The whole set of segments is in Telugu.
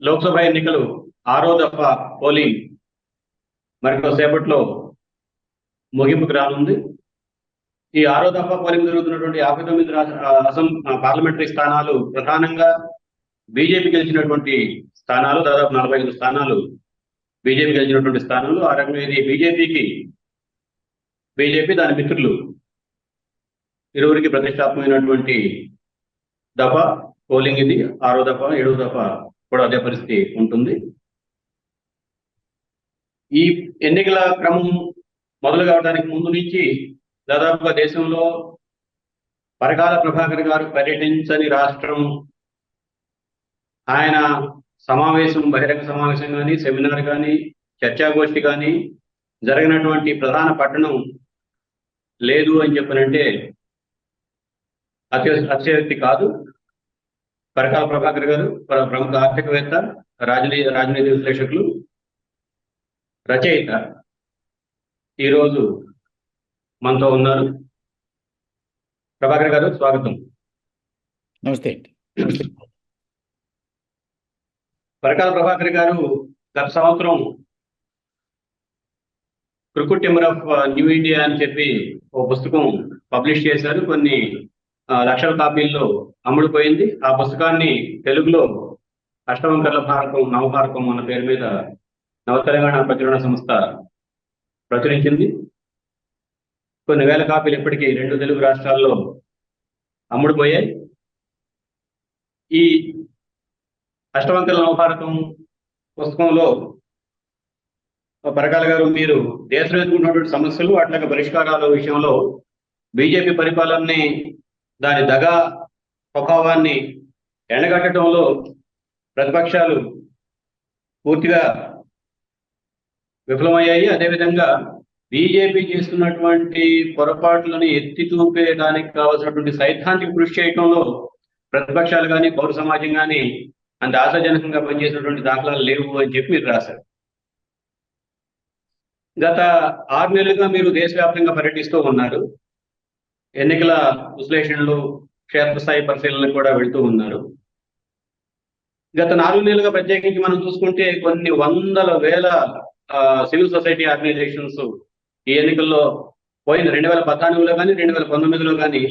లోక్సభ ఎన్నికలు 6వ దఫా పోలింగ్ మరికొద్దిసేపట్లో ముగింపుకు రానుంది. ఈ 6వ దఫా పోలింగ్ జరుగుతున్నటువంటి 59 పార్లమెంటరీ స్థానాలు ప్రధానంగా బీజేపీ గెలిచినటువంటి స్థానాలు. దాదాపు 45 స్థానాలు బీజేపీ గెలిచినటువంటి స్థానాలు. ఆ రకంగా ఇది బీజేపీ దాని మిత్రులు ఇరువురికి ప్రతిష్టాత్మకమైనటువంటి దఫా పోలింగ్ ఇది. 6వ దఫా 7వ దఫా కూడా అదే పరిస్థితి ఉంటుంది. ఈ ఎన్నికల క్రమం మొదలు కావడానికి ముందు నుంచి దాదాపుగా దేశంలో పరకాల ప్రభాకర్ గారు పర్యటించని రాష్ట్రం, ఆయన బహిరంగ సమావేశం కానీ, సెమినార్ కానీ, చర్చాగోష్ఠి కానీ జరిగినటువంటి ప్రధాన పట్టణం లేదు అని చెప్పనంటే అతిశయోక్తి కాదు. పరకాల ప్రభాకర్ గారు ప్రముఖ ఆర్థికవేత్త, రాజనీతి విశ్లేషకులు, రచయిత ఈరోజు మనతో ఉన్నారు. ప్రభాకర్ గారు, స్వాగతం. నమస్తే. పరకాల ప్రభాకర్ గారు గత సంవత్సరం cricket timber of new India అని చెప్పి ఒక పుస్తకం పబ్లిష్ చేశారు. కొన్ని లక్షల కాపీల్లో అమ్ముడుపోయింది. ఆ పుస్తకాన్ని తెలుగులో అష్టవంకర్ల భారతం, నవభారతం అన్న పేరు మీద నవ తెలంగాణ ప్రచురణ సంస్థ ప్రచురించింది. కొన్ని వేల కాపీలు ఇప్పటికీ 2 తెలుగు రాష్ట్రాల్లో అమ్ముడుపోయాయి. ఈ అష్టవంకర్ల నవభారతం పుస్తకంలో పరకాల గారు మీరు దేశంలో ఎదుర్కొన్నటువంటి సమస్యలు, అట్లాగే పరిష్కారాల విషయంలో బీజేపీ పరిపాలనని, దాని దగా స్వభావాన్ని ఎండగట్టడంలో ప్రతిపక్షాలు పూర్తిగా విఫలమయ్యాయి. అదేవిధంగా బీజేపీ చేస్తున్నటువంటి పొరపాట్లను ఎత్తి చూపేయడానికి కావాల్సినటువంటి సైద్ధాంతిక కృషి చేయడంలో ప్రతిపక్షాలు కానీ, పౌర సమాజం కానీ అంత ఆశాజనకంగా పనిచేసినటువంటి దాఖలాలు లేవు అని చెప్పి మీరు రాశారు. గత 6 నెలలుగా మీరు దేశవ్యాప్తంగా పర్యటిస్తూ ఉన్నారు. ఎన్నికల విశ్లేషణలు, క్షేత్రస్థాయి పరిశీలనలు కూడా వెళ్తూ ఉన్నారు. గత 4 నెలలుగా ప్రత్యేకించి మనం చూసుకుంటే కొన్ని వందల వేల సివిల్ సొసైటీ ఆర్గనైజేషన్స్ ఈ ఎన్నికల్లో పోయిన 2014లో కానీ 2019లో కానీ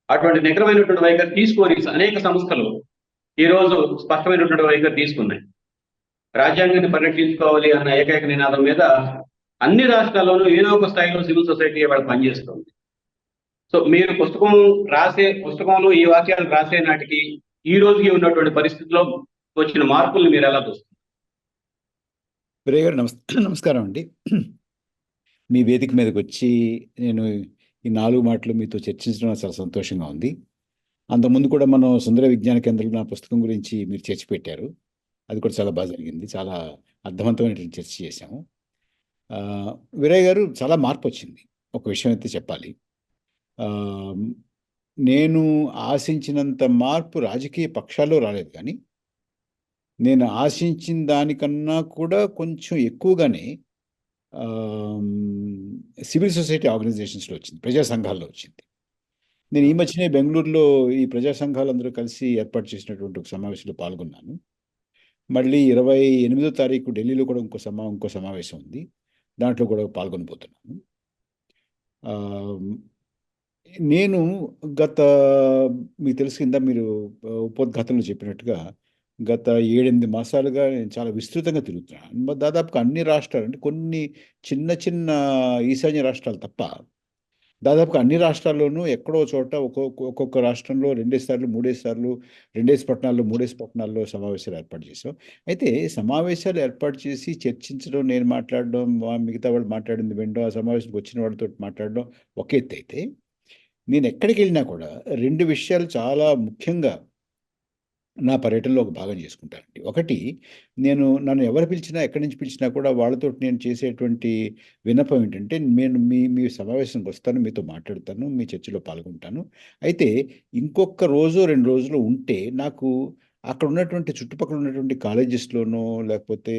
అటువంటి నికరమైనటువంటి వైఖరి తీసుకొని అనేక సంస్థలు ఈరోజు స్పష్టమైనటువంటి వైఖరి తీసుకున్నాయి. రాజ్యాంగాన్ని పరిరక్షించుకోవాలి అన్న ఏకైక నినాదం మీద అన్ని రాష్ట్రాల్లోనూ ఏదో ఒక స్థాయిలో సివిల్ సొసైటీ వాళ్ళు పనిచేస్తుంది. సో మీరు పుస్తకంలో ఈ వాక్యాలు రాసే నాటికి ఈ రోజుకి ఉన్నటువంటి పరిస్థితిలో వచ్చిన మార్పుల్ని మీరు ఎలా చూస్తారు? విరయ్ గారు నమస్కారం అండి. మీ వేదిక మీదకి వచ్చి నేను ఈ 4 మాటలు మీతో చర్చించడం చాలా సంతోషంగా ఉంది. అంతకుముందు కూడా మనం సుందర విజ్ఞాన కేంద్రంలో నా పుస్తకం గురించి మీరు చర్చ పెట్టారు. అది కూడా చాలా బాగా జరిగింది. చాలా అర్థవంతమైనటువంటి చర్చ చేశాము. విరయ్ గారు, చాలా మార్పు వచ్చింది. ఒక విషయం అయితే చెప్పాలి. నేను ఆశించినంత మార్పు రాజకీయ పక్షాల్లో రాలేదు, కానీ నేను ఆశించిన దానికన్నా కూడా కొంచెం ఎక్కువగానే సివిల్ సొసైటీ ఆర్గనైజేషన్స్లో వచ్చింది, ప్రజా సంఘాల్లో వచ్చింది. నేను ఈ మధ్యనే బెంగళూరులో ఈ ప్రజా సంఘాలందరూ కలిసి ఏర్పాటు చేసినటువంటి ఒక సమావేశంలో పాల్గొన్నాను. మళ్ళీ 28వ తారీఖు ఢిల్లీలో కూడా ఇంకో సమావేశం ఉంది, దాంట్లో కూడా పాల్గొనబోతున్నాను. నేను మీకు తెలుసు కింద మీరు ఉపోద్ఘాతంలో చెప్పినట్టుగా గత 7-8 మాసాలుగా నేను చాలా విస్తృతంగా తిరుగుతున్నాను. దాదాపుగా అన్ని రాష్ట్రాలు, అంటే కొన్ని చిన్న ఈశాన్య రాష్ట్రాలు తప్ప దాదాపుగా అన్ని రాష్ట్రాల్లోనూ ఎక్కడో చోట ఒక్కొక్క రాష్ట్రంలో 2 సార్లు 3 సార్లు 2 పట్టణాల్లో 3 పట్టణాల్లో సమావేశాలు ఏర్పాటు చేసాం. అయితే సమావేశాలు ఏర్పాటు చేసి చర్చించడం, నేను మాట్లాడడం, మిగతా వాళ్ళు మాట్లాడింది వినడం, ఆ సమావేశానికి వచ్చిన వాళ్ళతో మాట్లాడడం ఒక ఎత్తు అయితే, నేను ఎక్కడికి వెళ్ళినా కూడా 2 విషయాలు చాలా ముఖ్యంగా నా పర్యటనలో ఒక భాగం చేసుకుంటానండి. ఒకటి, నన్ను ఎవరు పిలిచినా, ఎక్కడి నుంచి పిలిచినా కూడా వాళ్ళతో నేను చేసేటువంటి విన్నపం ఏంటంటే, నేను మీ సమావేశానికి వస్తాను, మీతో మాట్లాడతాను, మీ చర్చలో పాల్గొంటాను. అయితే ఇంకొక రోజు 2 రోజులు ఉంటే నాకు అక్కడ ఉన్నటువంటి చుట్టుపక్కల ఉన్నటువంటి కాలేజెస్‌లోనో లేకపోతే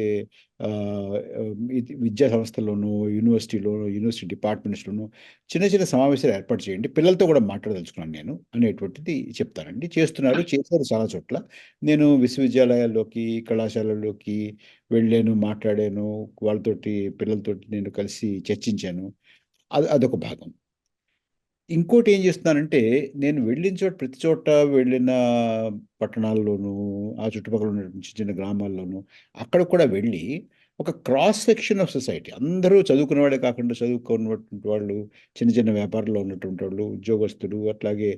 విద్యా సంస్థల్లోనో, యూనివర్సిటీ డిపార్ట్మెంట్స్‌లోనో చిన్న చిన్న సమావేశాలు ఏర్పాటు చేయండి. పిల్లలతో కూడా మాట్లాడదలుచుకున్నాను నేను అనేటువంటిది చెప్తానండి. చేశారు చాలా చోట్ల. నేను విశ్వవిద్యాలయాల్లోకి, కళాశాలల్లోకి వెళ్ళాను, మాట్లాడాను. పిల్లలతోటి నేను కలిసి చర్చించాను. అదొక భాగం. ఇంకోటి ఏం చేస్తున్నానంటే, నేను ప్రతి చోట వెళ్ళిన పట్టణాల్లోనూ, ఆ చుట్టుపక్కల ఉన్నటువంటి చిన్న చిన్న గ్రామాల్లోనూ, అక్కడ కూడా వెళ్ళి ఒక క్రాస్ సెక్షన్ ఆఫ్ సొసైటీ అందరూ చదువుకున్న వాళ్ళే కాకుండా, చదువుకున్నటువంటి వాళ్ళు, చిన్న చిన్న వ్యాపారాల్లో ఉన్నటువంటి వాళ్ళు, ఉద్యోగస్తులు, అట్లాగే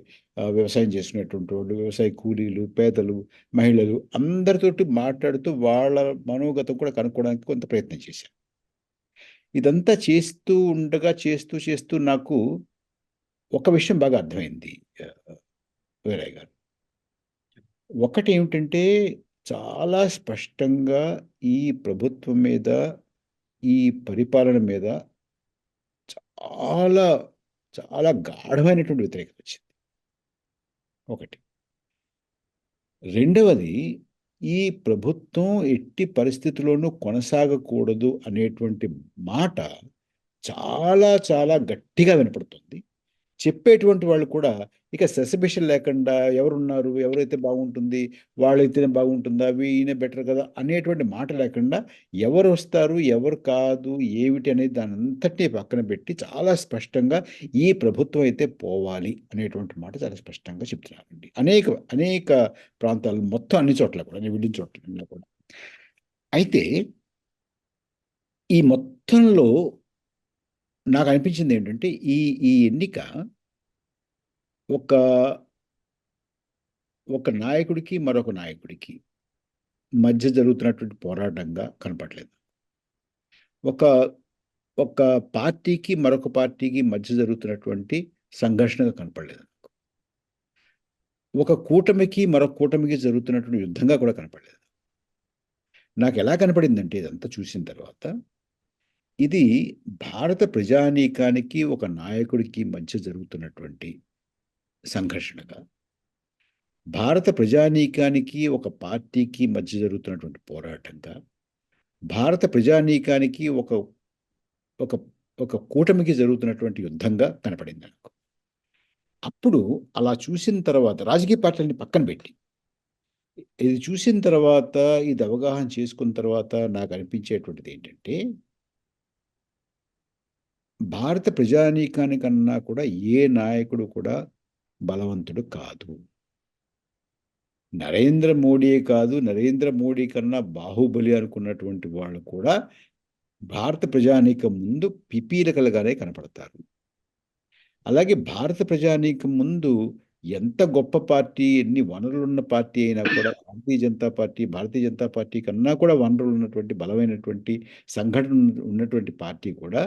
వ్యవసాయం చేస్తున్నటువంటి వాళ్ళు, వ్యవసాయ కూలీలు, పేదలు, మహిళలు అందరితోటి మాట్లాడుతూ వాళ్ళ మనోగతం కూడా కనుక్కోవడానికి కొంత ప్రయత్నం చేశాను. ఇదంతా చేస్తూ నాకు ఒక విషయం బాగా అర్థమైంది వీరయ్య గారు. ఒకటేమిటంటే చాలా స్పష్టంగా ఈ ప్రభుత్వం మీద, ఈ పరిపాలన మీద చాలా, చాలా గాఢమైనటువంటి వ్యతిరేకత వచ్చింది. ఒకటి. రెండవది, ఈ ప్రభుత్వం ఎట్టి పరిస్థితిలోనూ కొనసాగకూడదు అనేటువంటి మాట చాలా, చాలా గట్టిగా వినపడుతుంది. చెప్పేటువంటి వాళ్ళు కూడా ఇక సెసబిషన్ లేకుండా ఎవరైతే బాగుంటుంది, వాళ్ళైతేనే బాగుంటుందా, ఈయన బెటర్ కదా అనేటువంటి మాట లేకుండా ఎవరు వస్తారు, ఎవరు కాదు, ఏమిటి అనేది దానంతటినీ పక్కన పెట్టి చాలా స్పష్టంగా ఈ ప్రభుత్వం అయితే పోవాలి అనేటువంటి మాట చాలా స్పష్టంగా చెప్తున్నారండి. అనేక అనేక ప్రాంతాలు, మొత్తం అన్ని చోట్ల కూడా, నేను వెళ్ళిన చోట్ల కూడా. అయితే ఈ మొత్తంలో నాకు అనిపించింది ఏంటంటే, ఈ ఈ ఎన్నిక ఒక ఒక నాయకుడికి, మరొక నాయకుడికి మధ్య జరుగుతున్నటువంటి పోరాటంగా కనపడలేదు. ఒక ఒక పార్టీకి, మరొక పార్టీకి మధ్య జరుగుతున్నటువంటి సంఘర్షణగా కనపడలేదు నాకు. ఒక కూటమికి, మరొక కూటమికి జరుగుతున్నటువంటి యుద్ధంగా కూడా కనపడలేదు. నాకెలా కనపడిందంటే ఇదంతా చూసిన తర్వాత, ఇది భారత ప్రజానీకానికి, ఒక నాయకుడికి మధ్య జరుగుతున్నటువంటి సంఘర్షణగా, భారత ప్రజానీకానికి, ఒక పార్టీకి మధ్య జరుగుతున్నటువంటి పోరాటంగా, భారత ప్రజానీకానికి ఒక ఒక ఒక కూటమికి జరుగుతున్నటువంటి యుద్ధంగా కనపడింది నాకు. అప్పుడు అలా చూసిన తర్వాత రాజకీయ పార్టీలని పక్కన పెట్టి, ఇది చూసిన తర్వాత, ఇది అవగాహన చేసుకున్న తర్వాత నాకు అనిపించేటువంటిది ఏంటంటే, భారత ప్రజానీకానికన్నా కూడా ఏ నాయకుడు కూడా బలవంతుడు కాదు. నరేంద్ర మోడీయే కాదు, నరేంద్ర మోడీ కన్నా బాహుబలి అనుకున్నటువంటి వాళ్ళు కూడా భారత ప్రజానీకం ముందు పిపీలికలుగానే కనపడతారు. అలాగే భారత ప్రజానీకం ముందు ఎంత గొప్ప పార్టీ, ఎన్ని వనరులున్న పార్టీ అయినా కూడా భారతీయ జనతా పార్టీ కన్నా కూడా వనరులు ఉన్నటువంటి, బలమైనటువంటి సంఘటన ఉన్నటువంటి పార్టీ కూడా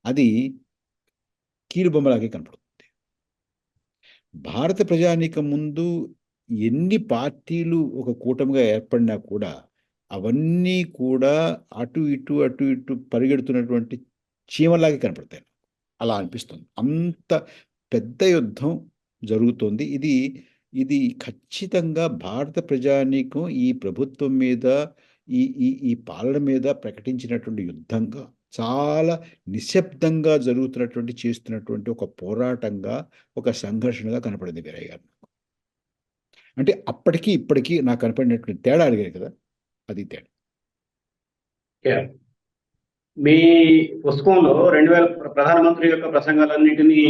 అది కీలుబొమ్మలాగే కనపడుతుంది. భారత ప్రజానీకం ముందు ఎన్ని పార్టీలు ఒక కూటమిగా ఏర్పడినా కూడా అవన్నీ కూడా అటు ఇటు పరిగెడుతున్నటువంటి చీమలాగే కనపడతాయి. అలా అనిపిస్తుంది. అంత పెద్ద యుద్ధం జరుగుతోంది. ఇది ఖచ్చితంగా భారత ప్రజానీకం ఈ ప్రభుత్వం మీద, ఈ ఈ ఈ పాలన మీద ప్రకటించినటువంటి యుద్ధంగా, చాలా నిశ్శబ్దంగా చేస్తున్నటువంటి ఒక పోరాటంగా, ఒక సంఘర్షణగా కనపడింది వీరయ్య గారు. అంటే అప్పటికి, ఇప్పటికి నాకు కనపడినటువంటి తేడా అడిగారు కదా! అది తేడా. యాహ్! మీ పుస్తకంలో 2000 ప్రధానమంత్రి యొక్క ప్రసంగాలన్నిటినీ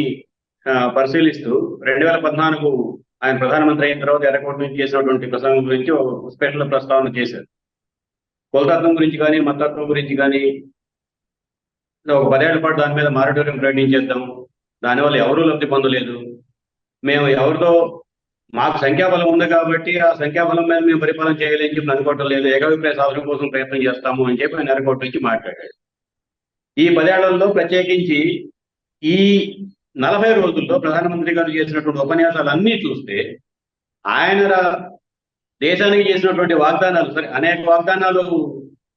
పరిశీలిస్తూ 2014 ఆయన ప్రధానమంత్రి అయిన తర్వాత ఎర్రకోట నుంచి చేసినటువంటి ప్రసంగం గురించి ఒక స్పెషల్ ప్రస్తావన చేశారు. కులతత్వం గురించి కానీ, మతత్వం గురించి కానీ, ఒక 10 ఏళ్ల పాటు దాని మీద మారటోరియం ప్రకటించేద్దాం. దానివల్ల ఎవరూ లబ్ధి పొందలేదు. మేము ఎవరితో మాకు సంఖ్యాబలం ఉంది కాబట్టి ఆ సంఖ్యాబలం మీద మేము పరిపాలన చేయాలని చెప్పి అనుకోవటం లేదు. ఏకాభిప్రాయ సాధన కోసం ప్రయత్నం చేస్తాము అని చెప్పి ఆయన ఎర్రకోట నుంచి మాట్లాడాడు. ఈ 10 ఏళ్లలో ప్రత్యేకించి ఈ 40 రోజుల్లో ప్రధానమంత్రి గారు చేసినటువంటి ఉపన్యాసాలన్నీ చూస్తే ఆయన దేశానికి చేసినటువంటి వాగ్దానాలు, సరే అనేక వాగ్దానాలు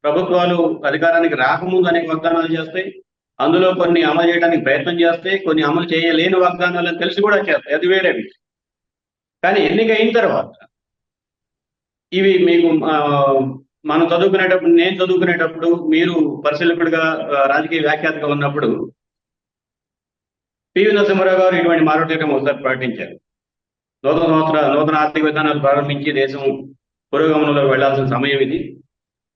ప్రభుత్వాలు అధికారానికి రాకముందు అనేక వాగ్దానాలు చేస్తాయి. అందులో కొన్ని అమలు చేయడానికి ప్రయత్నం చేస్తాయి, కొన్ని అమలు చేయలేని వాగ్దానాలు అని తెలిసి కూడా చేస్తాయి. అది వేరే విషయం. కానీ ఎన్నిక అయిన తర్వాత ఇవి మీకు మనం చదువుకునేటప్పుడు, నేను చదువుకునేటప్పుడు, మీరు పరిశీలకుడిగా రాజకీయ వ్యాఖ్యాతగా ఉన్నప్పుడు పివి నరసింహారావు గారు ఇటువంటి మార్గదర్శకం ఒకసారి ప్రకటించారు. నూతన ఆర్థిక విధానాలు ప్రారంభించి దేశం పురోగమనంలో వెళ్లాల్సిన సమయం ఇది.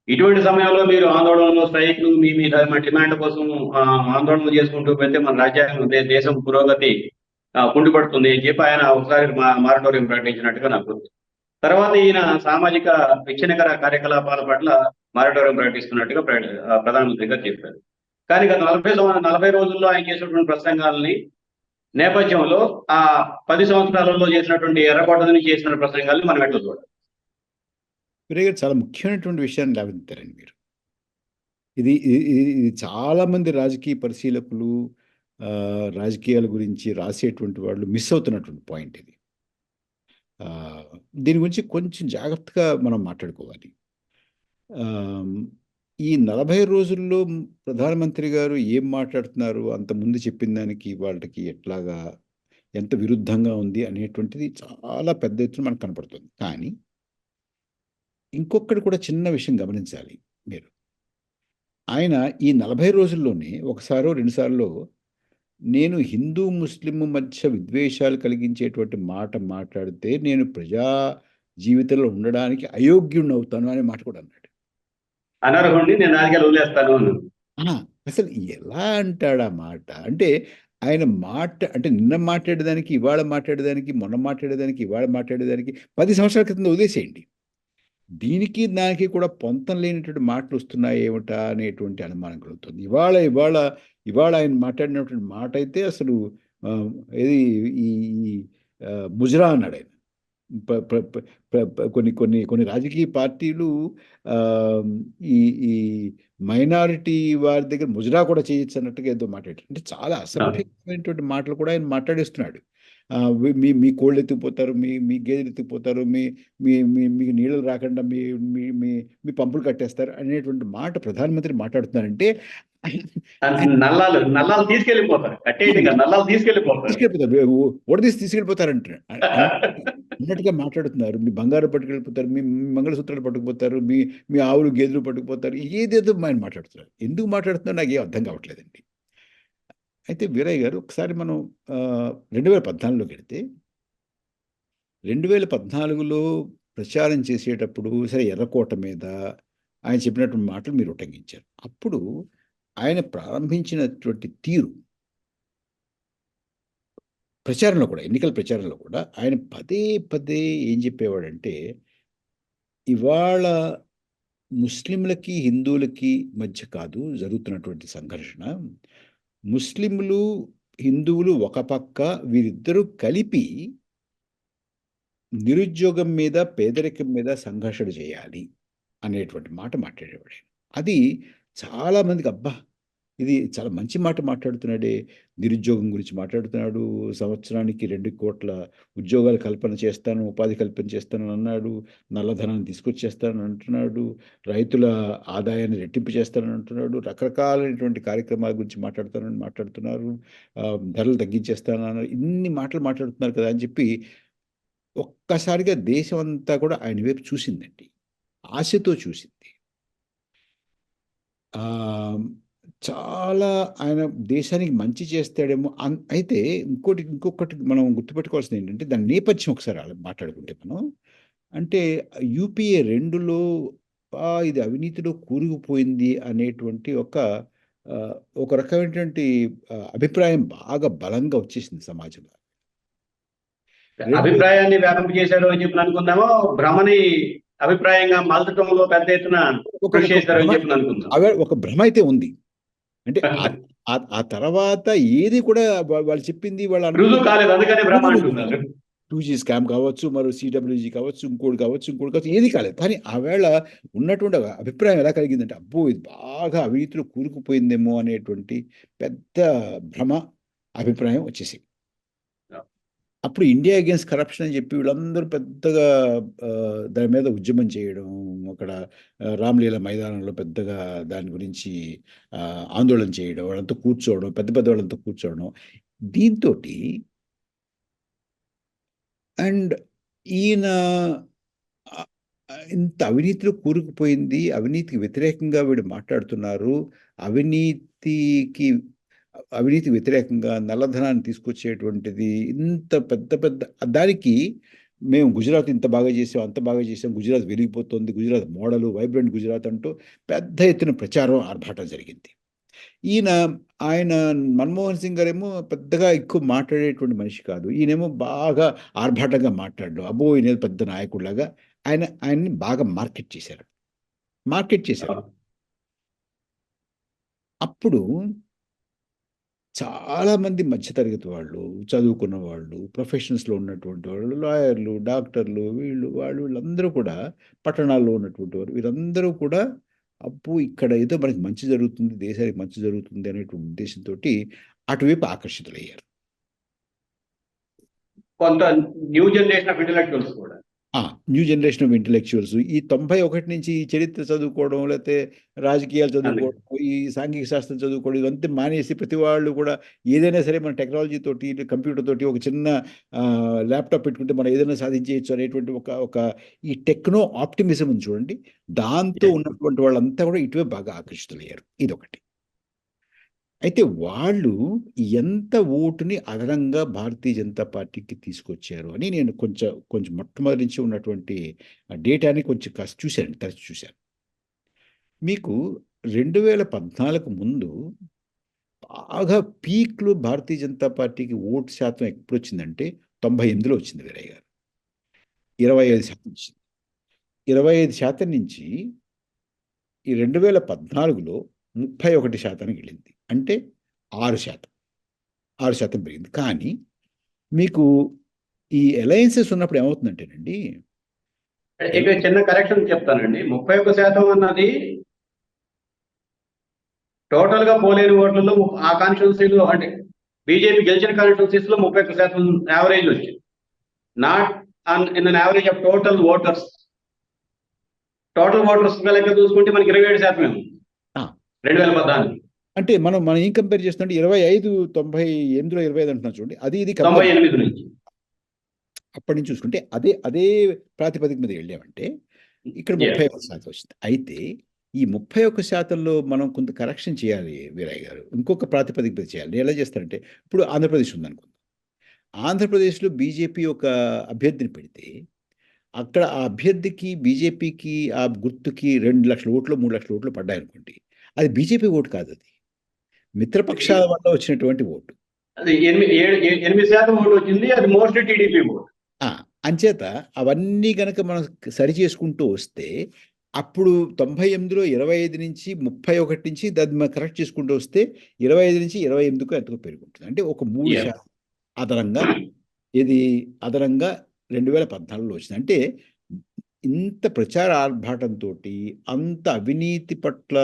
ఇటువంటి సమయంలో మీరు ఆందోళనలు, స్ట్రైక్లు, మీ మీ డిమాండ్ కోసం ఆందోళనలు చేసుకుంటూ వెళ్తే మన రాజ్యాంగం, దేశం పురోగతి కుంటుపడుతుంది అని చెప్పి ఆయన ఒకసారి మారటోరియం ప్రకటించినట్టుగా నాకు గుర్తు. తర్వాత ఈయన సామాజిక విచ్ఛిన్నకర కార్యకలాపాల పట్ల మారటోరియం ప్రకటిస్తున్నట్టుగా ప్రధానమంత్రిగా చెప్పారు. కానీ గత 40 రోజుల్లో ఆయన చేసినటువంటి ప్రసంగాలని నేపథ్యంలో ఆ 10 సంవత్సరాలలో చేసినటువంటి ఎర్రకోట నుంచి చేసిన ప్రసంగాల్ని మనం ఎట్లా చూడాలి? వీరయ్య గారు చాలా ముఖ్యమైనటువంటి విషయాన్ని లేవనెత్తారండి మీరు. ఇది చాలా మంది రాజకీయ పరిశీలకులు, రాజకీయాల గురించి రాసేటువంటి వాళ్ళు మిస్ అవుతున్నటువంటి పాయింట్ ఇది. దీని గురించి కొంచెం జాగ్రత్తగా మనం మాట్లాడుకోవాలి. ఈ 40 రోజుల్లో ప్రధానమంత్రి గారు ఏం మాట్లాడుతున్నారు, అంతకుముందు చెప్పిన దానికి వాళ్ళకి ఎట్లాగా ఎంత విరుద్ధంగా ఉంది అనేటువంటిది చాలా పెద్ద ఎత్తున మనకు కనపడుతుంది. కానీ ఇంకొకటి కూడా చిన్న విషయం గమనించాలి మీరు. ఆయన ఈ 40 రోజుల్లోనే ఒకసారో రెండుసార్లు నేను హిందూ ముస్లిం మధ్య విద్వేషాలు కలిగించేటువంటి మాట మాట్లాడితే నేను ప్రజా జీవితంలో ఉండడానికి అయోగ్యుడిని అవుతాను అనే మాట కూడా అన్నాడు. అనర్హుడిని నేను రాజకీయాలు వదిలేస్తాను అని. అసలు ఎలా అంటాడు ఆ మాట? అంటే ఆయన అంటే నిన్న మాట్లాడేదానికి, ఇవాళ మాట్లాడేదానికి, మొన్న మాట్లాడేదానికి, ఇవాళ మాట్లాడేదానికి 10 సంవత్సరాల క్రితం వదిలేసేయండి. దీనికి దానికి కూడా పొంతం లేనటువంటి మాటలు వస్తున్నాయి ఏమిటా అనేటువంటి అనుమానం కలుగుతుంది. ఇవాళ ఆయన మాట్లాడినటువంటి మాట అయితే అసలు ఏది ఈ ముజరా అన్నాడు ఆయన. కొన్ని రాజకీయ పార్టీలు ఈ ఈ మైనారిటీ వారి దగ్గర ముజరా కూడా చేయొచ్చు అన్నట్టుగా ఏదో మాట్లాడారు. అంటే చాలా అసభ్యమైనటువంటి మాటలు కూడా ఆయన మాట్లాడేస్తున్నాడు. మీ కోళ్ళు ఎత్తుకుపోతారు, మీ గేదెలు ఎత్తుకుపోతారు, మీకు నీళ్ళు రాకుండా మీ పంపులు కట్టేస్తారు అనేటువంటి మాట ప్రధానమంత్రి మాట్లాడుతున్నారంటే నల్లాలు తీసుకెళ్ళిపోతారు, నల్లాలు తీసుకెళ్ళిపోతారు, ఓడదీసి తీసుకెళ్ళిపోతారంటారు అన్నట్టుగా మాట్లాడుతున్నారు. మీ బంగారం పట్టుకెళ్ళిపోతారు, మీ మంగళసూత్రాలు పట్టుకుపోతారు, మీ ఆవులు గేదెలు పట్టుకుపోతారు, ఏదేదో ఆయన మాట్లాడుతున్నారు. ఎందుకు మాట్లాడుతున్నారు నాకు ఏం అర్థం కావట్లేదండి. అయితే వీరయ్య గారు ఒకసారి మనం 2014లోకి వెళితే 2014లో ప్రచారం చేసేటప్పుడు సరే ఎర్రకోట మీద ఆయన చెప్పినటువంటి మాటలు మీరు ఉటంకించారు. అప్పుడు ఆయన ప్రారంభించినటువంటి తీరు ప్రచారంలో కూడా, ఎన్నికల ప్రచారంలో కూడా ఆయన పదే పదే ఏం చెప్పేవాడంటే ఇవాళ ముస్లింలకి హిందువులకి మధ్య కాదు జరుగుతున్నటువంటి సంఘర్షణ, ముస్లింలు హిందువులు ఒక పక్క, వీరిద్దరూ కలిపి నిరుద్యోగం మీద, పేదరికం మీద సంఘర్షణ చేయాలి అనేటువంటి మాట మాట్లాడేవాడు. అది చాలామందికి అబ్బా ఇది చాలా మంచి మాట మాట్లాడుతున్నాడే, నిరుద్యోగం గురించి మాట్లాడుతున్నాడు, సంవత్సరానికి 2 కోట్ల ఉద్యోగాలు కల్పన చేస్తాను, ఉపాధి కల్పన చేస్తానని అన్నాడు, నల్లధనాన్ని తీసుకొచ్చేస్తానని అంటున్నాడు, రైతుల ఆదాయాన్ని రెట్టింపు చేస్తానని అంటున్నాడు, రకరకాలైనటువంటి కార్యక్రమాల గురించి మాట్లాడుతున్నారు, ధరలు తగ్గించేస్తానన్నారు, ఇన్ని మాటలు మాట్లాడుతున్నారు కదా అని చెప్పి ఒక్కసారిగా దేశం అంతా కూడా ఆయన వైపు చూసిందండి, ఆశతో చూసింది. చాలా ఆయన దేశానికి మంచి చేస్తాడేమో అయితే ఇంకొకటి మనం గుర్తుపెట్టుకోవాల్సింది ఏంటంటే దాని నేపథ్యం ఒకసారి మాట్లాడుకుంటే మనం, అంటే యూపీఏ 2లో ఇది అవినీతిలో కూరుకుపోయింది అనేటువంటి ఒక రకమైనటువంటి అభిప్రాయం బాగా బలంగా వచ్చేసింది సమాజంలో. అభిప్రాయాన్ని వ్యాపింప చేశారు అని చెప్పి అనుకుందామో, భ్రమని అభిప్రాయంగా మలచడంలో పెద్ద ఎత్తున కృషి చేశారు అని చెప్పి అనుకుందాం. ఒక భ్రమ అయితే ఉంది. అంటే ఆ తర్వాత ఏది కూడా వాళ్ళు చెప్పింది వాళ్ళు కాలేదు, అందుకనే భ్రమ అంటున్నారు. 2G స్కామ్ కావచ్చు, మరో CWG కావచ్చు, ఇంకోటి కావచ్చు, ఏది కాలేదు. కానీ ఆవేళ ఉన్నటువంటి అభిప్రాయం ఎలా కలిగిందంటే అబ్బో ఇది బాగా అవినీతిలో కూరుకుపోయిందేమో అనేటువంటి పెద్ద భ్రమ అభిప్రాయం వచ్చేసి, అప్పుడు ఇండియా అగేన్స్ట్ కరప్షన్ అని చెప్పి వీళ్ళందరూ పెద్దగా దాని మీద ఉద్యమం చేయడం, అక్కడ రామ్లీల మైదానంలో పెద్దగా దాని గురించి ఆందోళన చేయడం, వాళ్ళంతా కూర్చోవడం, పెద్ద వాళ్ళంతా కూర్చోవడం, దీంతో అండ్ ఈయన ఇంత అవినీతిలో కూరుకుపోయింది, అవినీతికి వ్యతిరేకంగా వీళ్ళు మాట్లాడుతున్నారు, అవినీతికి అవినీతి వ్యతిరేకంగా నల్లధనాన్ని తీసుకొచ్చేటువంటిది ఇంత పెద్ద పెద్ద దానికి మేము గుజరాత్ ఇంత బాగా చేసాం, అంత బాగా చేసాం, గుజరాత్ వెలిగిపోతుంది, గుజరాత్ మోడలు, వైబ్రెంట్ గుజరాత్ అంటూ పెద్ద ఎత్తున ప్రచారం ఆర్భాటం జరిగింది. ఈయన ఆయన మన్మోహన్ సింగ్ గారేమో పెద్దగా ఎక్కువ మాట్లాడేటువంటి మనిషి కాదు. ఈయనేమో బాగా ఆర్భాటంగా మాట్లాడడం, అబ్బో ఈయన పెద్ద నాయకుడిలాగా ఆయన్ని బాగా మార్కెట్ చేశారు. అప్పుడు చాలా మంది మధ్యతరగతి వాళ్ళు, చదువుకున్న వాళ్ళు, ప్రొఫెషన్స్లో ఉన్నటువంటి వాళ్ళు, లాయర్లు, డాక్టర్లు, వీళ్ళందరూ కూడా, పట్టణాల్లో ఉన్నటువంటి వారు, వీరందరూ కూడా అబ్బో ఇక్కడ ఏదో మనకి మంచి జరుగుతుంది, దేశానికి మంచి జరుగుతుంది అనేటువంటి ఉద్దేశంతో అటువైపు ఆకర్షితులయ్యారు. కొంత న్యూ జనరేషన్ ఆఫ్ ఇంటలెక్చువల్స్ కూడా. న్యూ జనరేషన్ ఆఫ్ ఇంటలెక్చువల్స్ ఈ 91 నుంచి ఈ చరిత్ర చదువుకోవడం, లేకపోతే రాజకీయాలు చదువుకోవడం, ఈ సాంఘిక శాస్త్రం చదువుకోవడం, ఇవంతా మానేసి ప్రతి వాళ్ళు కూడా ఏదైనా సరే మన టెక్నాలజీ తోటి, కంప్యూటర్ తోటి, ఒక చిన్న ల్యాప్టాప్ పెట్టుకుంటే మనం ఏదైనా సాధించేయచ్చు అనేటువంటి ఒక ఈ టెక్నో ఆప్టిమిజం ఉంది చూడండి, దాంతో ఉన్నటువంటి వాళ్ళంతా కూడా ఇటువే బాగా ఆకర్షితులయ్యారు. ఇదొకటి. అయితే వాళ్ళు ఎంత ఓటుని అదనంగా భారతీయ జనతా పార్టీకి తీసుకొచ్చారు అని నేను కొంచెం మొట్టమొదటి నుంచి ఉన్నటువంటి డేటాని కొంచెం కాస్త చూశాను, తరచు చూశాను. మీకు 2014 ముందు బాగా పీక్లో భారతీయ జనతా పార్టీకి ఓటు శాతం ఎప్పుడు వచ్చిందంటే 98లో వచ్చింది వీరయ్య గారు. 25% వచ్చింది. 25% నుంచి ఈ 2014లో 31%కి వెళ్ళింది. అంటే 6% పెరిగింది. కానీ మీకు ఈ అలయన్సెస్ ఉన్నప్పుడు ఏమవుతుందంటేనండి, ఇక్కడ చిన్న కరెక్షన్ చెప్తానండి. 31% అన్నది టోటల్ గా పోలేని ఓట్లలో ఆ కాన్స్టిట్యున్సీలో, అంటే బీజేపీ గెలిచిన కాన్స్టిట్యున్సీస్ లో 31% యావరేజ్ వచ్చింది. Not in an average of total voters. Total voters లెక్క చూసుకుంటే మనకి 27% ఉంది 2014. అంటే మనం ఏం కంపేర్ చేస్తుంటే 25, 98లో 25 అంటున్నాం చూడండి, అది ఇది 98 నుంచి అప్పటి నుంచి చూసుకుంటే అదే ప్రాతిపదిక మీద వెళ్ళామంటే ఇక్కడ 31% వచ్చింది. అయితే ఈ 31%లో మనం కొంత కరెక్షన్ చేయాలి వీరయ్య గారు, ఇంకొక ప్రాతిపదిక మీద చేయాలి. ఎలా చేస్తారంటే, ఇప్పుడు ఆంధ్రప్రదేశ్ ఉందనుకుందాం. ఆంధ్రప్రదేశ్లో బీజేపీ ఒక అభ్యర్థిని పెడితే అక్కడ ఆ అభ్యర్థికి, బీజేపీకి, ఆ గుర్తుకి 2 లక్షల ఓట్లు, 3 లక్షల ఓట్లు పడ్డాయనుకోండి, అది బీజేపీ ఓటు కాదు, అది మిత్రపక్షాల వల్ల వచ్చినటువంటి ఓటు. అది 8% ఓటు వచ్చింది, అది మోస్ట్లీ టీడీపీ ఓటు. అంచేత అవన్నీ గనక మనం సరి చేసుకుంటూ వస్తే అప్పుడు 98లో 25 నుంచి 31 నుంచి దాన్ని మనం కరెక్ట్ చేసుకుంటూ వస్తే 25 నుంచి 28కు ఎంతకు పెరుగుతుంది. అంటే ఒక 3% అదనంగా అదనంగా 2014లో వచ్చింది. అంటే ఇంత ప్రచార ఆర్భాటంతో, అంత అవినీతి పట్ల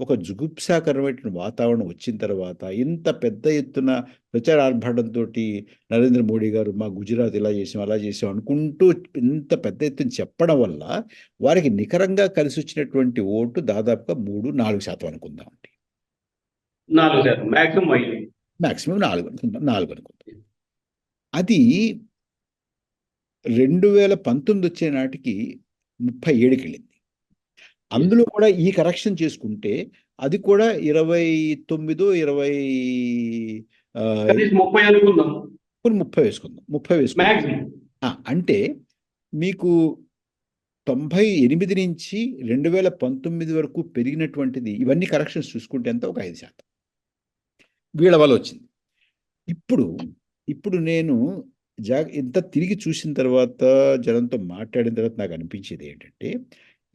ఒక జుగుప్సాకరమైన వాతావరణం వచ్చిన తర్వాత, ఇంత పెద్ద ఎత్తున ప్రచార ఆర్భాటంతో నరేంద్ర మోడీ గారు మా గుజరాత్ ఇలా చేసాం, అలా చేసాం అనుకుంటూ ఇంత పెద్ద ఎత్తున చెప్పడం వల్ల వారికి నికరంగా కలిసి వచ్చినటువంటి ఓటు దాదాపుగా 3-4% అనుకుందామండి. 4% మ్యాక్సిమం 4 అనుకుందాం. అది 2019 వచ్చే నాటికి 37కి వెళ్ళింది. అందులో కూడా ఈ కరెక్షన్ చేసుకుంటే అది కూడా 29, 30 అనుకుందాం. 30 వేసుకుందాం. అంటే మీకు 98 నుంచి 2019 వరకు పెరిగినటువంటిది, ఇవన్నీ కరెక్షన్స్ చూసుకుంటే ఎంత, ఒక 5% వీళ్ళ వల్ల వచ్చింది. ఇప్పుడు నేను ఇంత తిరిగి చూసిన తర్వాత, జనంతో మాట్లాడిన తర్వాత నాకు అనిపించేది ఏంటంటే,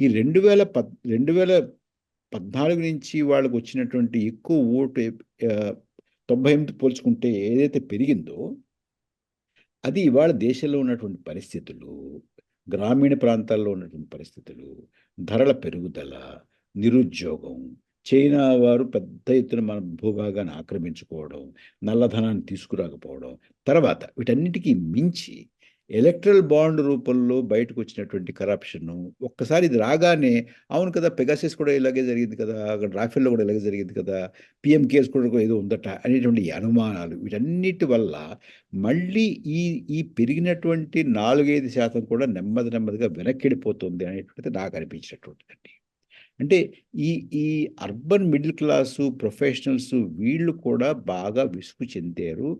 ఈ 2014 నుంచి వాళ్ళకు వచ్చినటువంటి ఎక్కువ ఓటు 98 పోల్చుకుంటే ఏదైతే పెరిగిందో, అది ఇవాళ దేశంలో ఉన్నటువంటి పరిస్థితులు, గ్రామీణ ప్రాంతాల్లో ఉన్నటువంటి పరిస్థితులు, ధరల పెరుగుదల, నిరుద్యోగం, చైనా వారు పెద్ద ఎత్తున మన భూభాగాన్ని ఆక్రమించుకోవడం, నల్లధనాన్ని తీసుకురాకపోవడం, తర్వాత వీటన్నిటికీ మించి ఎలక్ట్రల్ బాండ్ రూపంలో బయటకు వచ్చినటువంటి కరప్షన్ ఒక్కసారి ఇది రాగానే అవును కదా, పెగాసిస్ కూడా ఇలాగే జరిగింది కదా, అక్కడ రాఫెల్లో కూడా ఇలాగే జరిగింది కదా, పిఎం కేర్స్ కూడా ఏదో ఉందట అనేటువంటి ఈ అనుమానాలు వీటన్నిటి వల్ల మళ్ళీ ఈ ఈ పెరిగినటువంటి 4-5% కూడా నెమ్మదిగా వెనక్కిడిపోతుంది అనేటువంటిది నాకు అనిపించినటువంటిదండి. అంటే ఈ ఈ అర్బన్ మిడిల్ క్లాసు ప్రొఫెషనల్స్ వీళ్ళు కూడా బాగా విసుగు చెందారు.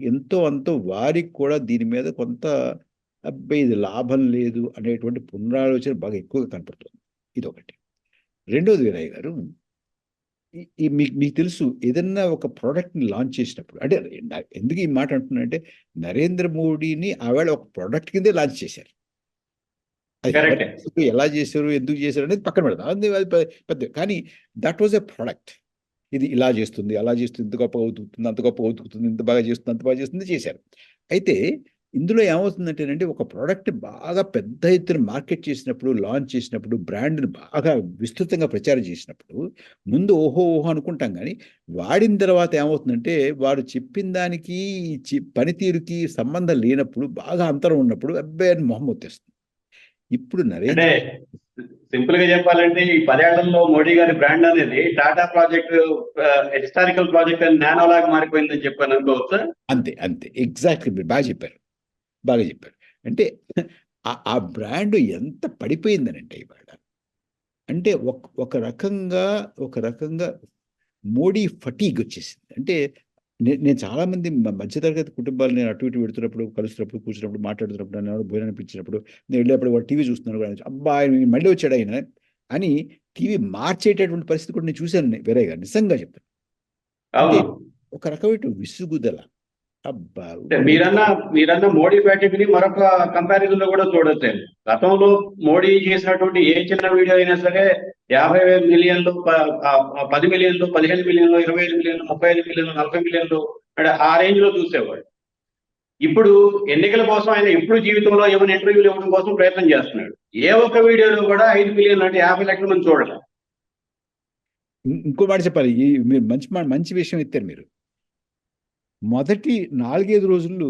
ఎంతో అంతో వారికి కూడా దీని మీద కొంత అబ్బే! ఇది లాభం లేదు అనేటువంటి పునరాలోచన బాగా ఎక్కువగా కనపడుతుంది. ఇదొకటి. రెండోది వీరయ్య గారు, ఈ ఈ మీకు మీకు తెలుసు ఏదన్నా ఒక ప్రొడక్ట్‌ని లాంచ్ చేసినప్పుడు అంటే ఎందుకు ఈ మాట అంటున్నానంటే నరేంద్ర మోడీని ఆవేళ ఒక ప్రొడక్ట్ కిందే లాంచ్ చేశారు. అది ఎవరు కరెక్టే. చేశారు, ఎలా చేశారు, ఎందుకు చేశారు అనేది పక్కన పెడదాం. అది పెద్ద కానీ దట్ వాస్ ఎ ప్రొడక్ట్. ఇది ఇలా చేస్తుంది, అలా చేస్తుంది, ఇంత గొప్పగా ఉతుకుతుంది, అంత గొప్పగా ఉతుకుతుంది, ఇంత బాగా చేస్తుంది, అంత బాగా చేస్తుంది చేశారు. అయితే ఇందులో ఏమవుతుందంటేనండి ఒక ప్రొడక్ట్ బాగా పెద్ద ఎత్తున మార్కెట్ చేసినప్పుడు, లాంచ్ చేసినప్పుడు, బ్రాండ్‌ని బాగా విస్తృతంగా ప్రచారం చేసినప్పుడు ముందు ఓహో! ఓహో! అనుకుంటాం గానీ, వాడిన తర్వాత ఏమవుతుందంటే వాడు చెప్పిన దానికి, పనితీరుకి సంబంధం లేనప్పుడు, బాగా అంతరం ఉన్నప్పుడు అబ్బే! అని మొహం మొత్తేస్తుంది. ఇప్పుడు అంటే నరేంద్ర సింపుల్ గా చెప్పాలంటే ఈ 10 ఏళ్లలో మోడీ గారి బ్రాండ్ అనేది టాటా ప్రాజెక్ట్ హిస్టారికల్ ప్రాజెక్ట్ అని నానో లాగా మారిపోయిందని చెప్పాను అనుకోవచ్చా? అంతే. ఎగ్జాక్ట్‌లీ మీరు బాగా చెప్పారు. బాగా చెప్పారు. అంటే ఆ బ్రాండ్ ఎంత పడిపోయిందనంటే ఇవాళ. అంటే ఒక రకంగా మోడీ ఫటీగ్ వచ్చేసింది. అంటే నేను చాలామంది మధ్యతరగతి కుటుంబాలు నేను అటు ఇటు వెడుతున్నప్పుడు, కలుస్తున్నప్పుడు, కూర్చున్నప్పుడు, మాట్లాడుతున్నప్పుడు, నన్ను భోజనం ఇప్పించినప్పుడు, నేను వెళ్ళేప్పుడు వాడు టీవీ చూస్తున్నాడు కూడా, అబ్బా! ఆయన మళ్ళీ వచ్చాడు ఆయన అని టీవీ మార్చేటటువంటి పరిస్థితి కూడా నేను చూశాను వీరయ్య గారు. నిజంగా చెప్తాను. అంటే అవును. ఒక రకమైన విసుగుదల. అబ్బా! అంటే మీరన్న మోడీ బ్యాటింగ్ ని మరొక కంపారిజన్ లో కూడా చూడొచ్చు. గతంలో మోడీ చేసినటువంటి ఏ చిన్న వీడియో అయినా సరే 50 మిలియన్లు, 10 మిలియన్లు, 15 మిలియన్లు, 25 మిలియన్లు, 35 మిలియన్లు, 40 మిలియన్లు అంటే ఆ రేంజ్ లో చూసేవాడు. ఇప్పుడు ఎన్నికల కోసం ఆయన ఎప్పుడు జీవితంలో ఏమైనా ఇంటర్వ్యూలు ఇవ్వడం కోసం ప్రయత్నం చేస్తున్నాడు. ఏ ఒక్క వీడియోలో కూడా 5 మిలియన్లు అంటే 50 లక్షల మంది చూడాలి. ఇంకో మాట చెప్పాలి. మీరు మంచి విషయం ఎత్తారు మీరు. మొదటి 4-5 రోజుల్లో